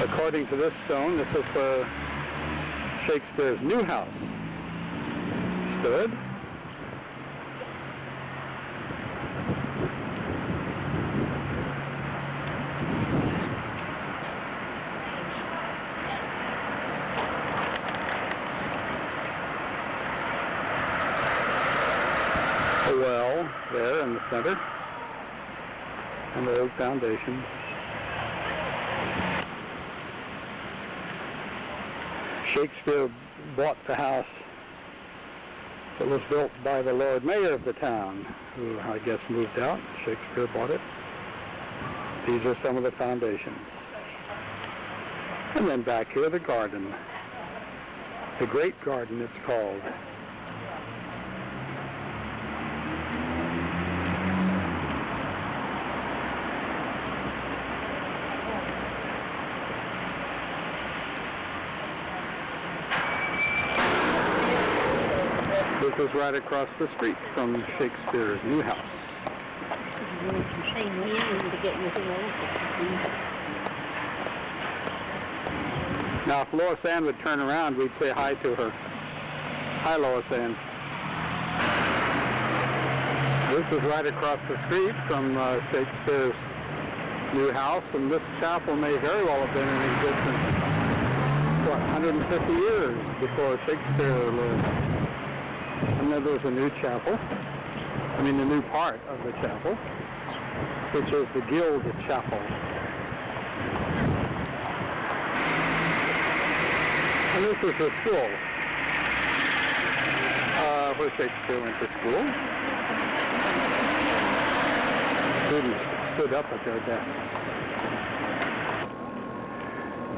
According to this stone, this is where Shakespeare's new house stood. A well there in the center, and the old foundations. Shakespeare bought the house that was built by the Lord Mayor of the town, who I guess moved out. Shakespeare bought it. These are some of the foundations. And then back here, the garden. The Great Garden, it's called. This is right across the street from Shakespeare's new house. Now, if Lois Ann would turn around, we'd say hi to her. Hi, Lois Ann. This is right across the street from Shakespeare's new house, and this chapel may very well have been in existence, what, 150 years before Shakespeare lived. And then there's a new chapel, the new part of the chapel, which is the Guild Chapel. And this is the school, where Shakespeare went to school. Students stood up at their desks.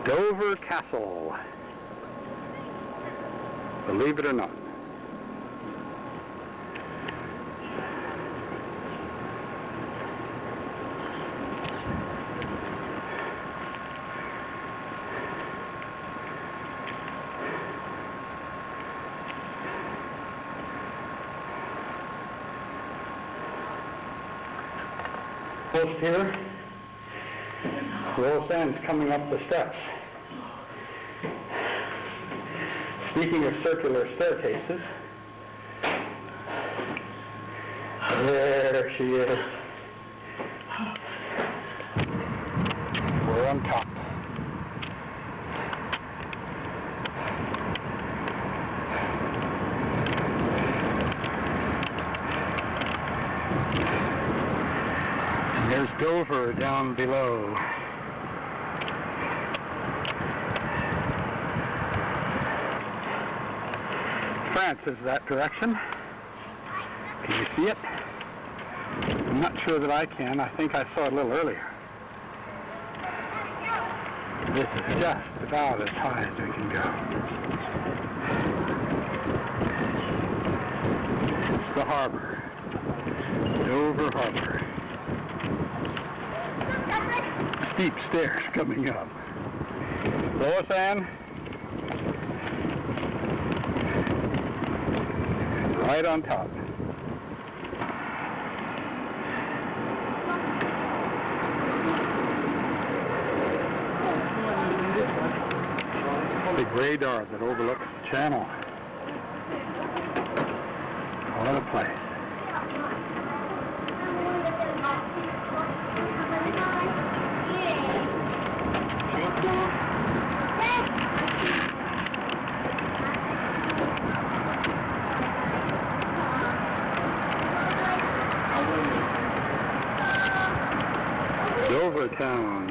Dover Castle, believe it or not. coast here. Low Sand's coming up the steps. Speaking of circular staircases, there she is. We're on top. And there's Dover down below. France is that direction. Can you see it? I'm not sure that I can. I think I saw it a little earlier. This is just about as high as we can go. It's the harbor. Dover Harbor. Steep stairs coming up. Lois Ann. Right on top. Big radar that overlooks the channel. What a place. Dover town.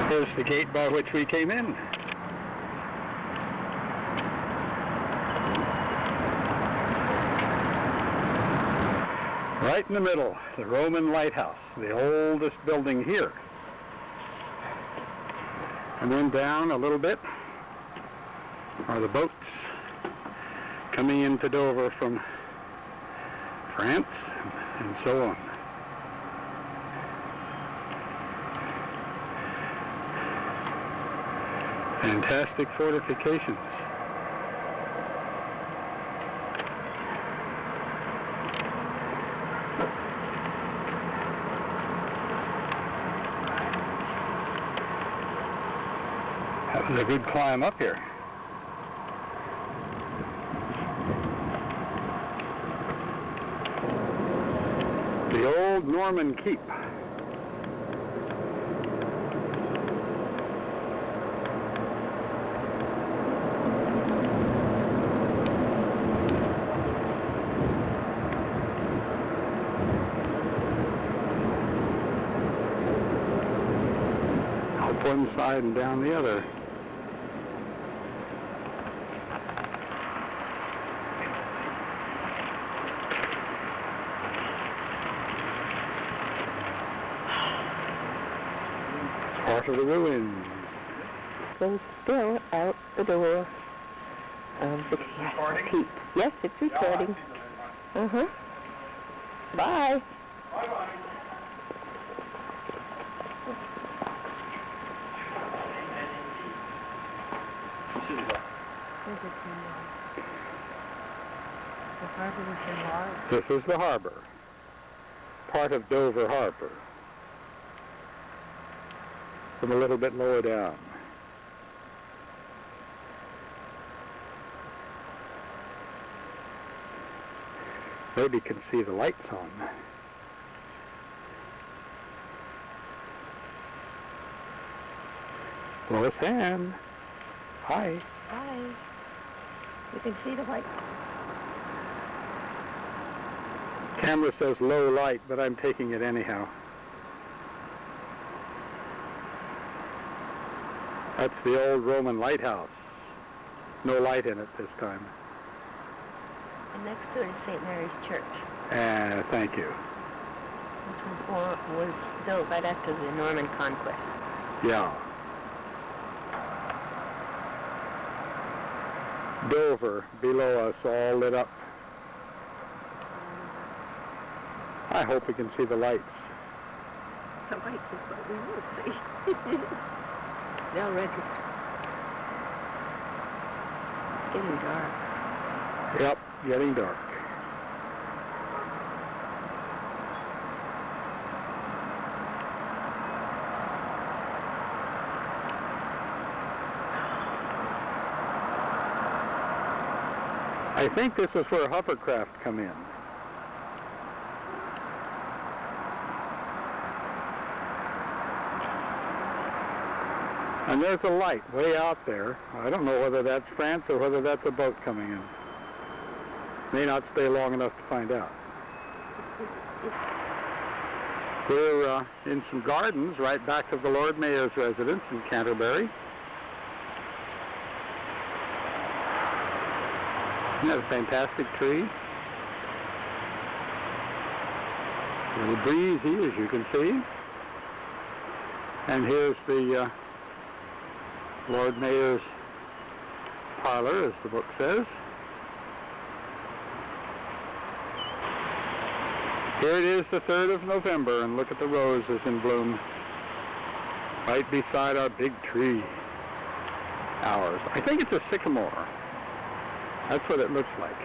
Here's the gate by which we came in. Right in the middle, the Roman lighthouse, the oldest building here. And then down a little bit are the boats coming into Dover from France and so on. Fantastic fortifications. That was a good climb up here. The old Norman keep. Up one side and down the other. Part of the ruins. Goes Bill out the door of the castle keep. Yes, it's recording. Uh-huh. Bye. Bye-bye. This is the harbor. Part of Dover Harbor. From a little bit lower down. Maybe you can see the lights on. Lois Ann. Hi. Hi. You can see the light. Camera says low light, but I'm taking it anyhow. That's the old Roman lighthouse. No light in it this time. And next to it is St. Mary's Church, Thank you. which was built right after the Norman conquest. Yeah. Dover below us, all lit up. I hope we can see the lights. The lights is what we will see. They'll register. It's getting dark. Yep, getting dark. I think this is where hovercraft come in. And there's a light way out there. I don't know whether that's France or whether that's a boat coming in. May not stay long enough to find out. We're in some gardens right back of the Lord Mayor's residence in Canterbury. Isn't that a fantastic tree? A little breezy, as you can see. And here's the Lord Mayor's parlor, as the book says. Here it is, the 3rd of November, and look at the roses in bloom right beside our big tree. Ours. I think it's a sycamore. That's what it looks like.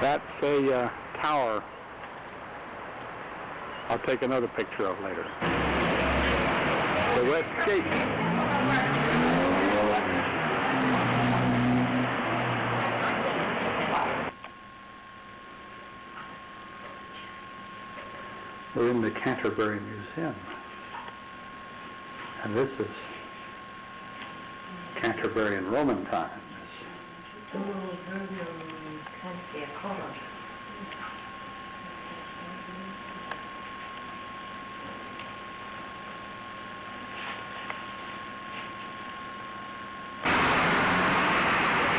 That's a tower I'll take another picture of later. The West Gate. We're in the Canterbury Museum. And this is Canterbury in Roman times.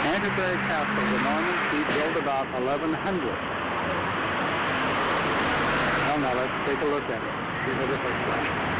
Canterbury Castle, the Normans built about 1100. Well, now let's take a look at it, see what it looks like.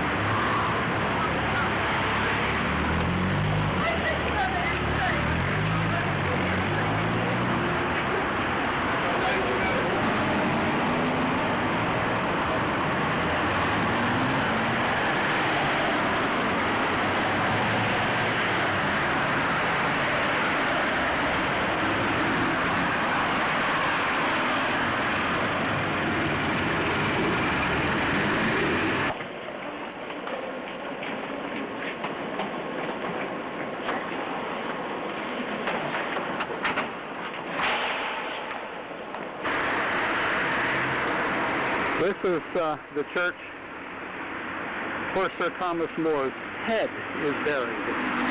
This is the church where Sir Thomas More's head is buried.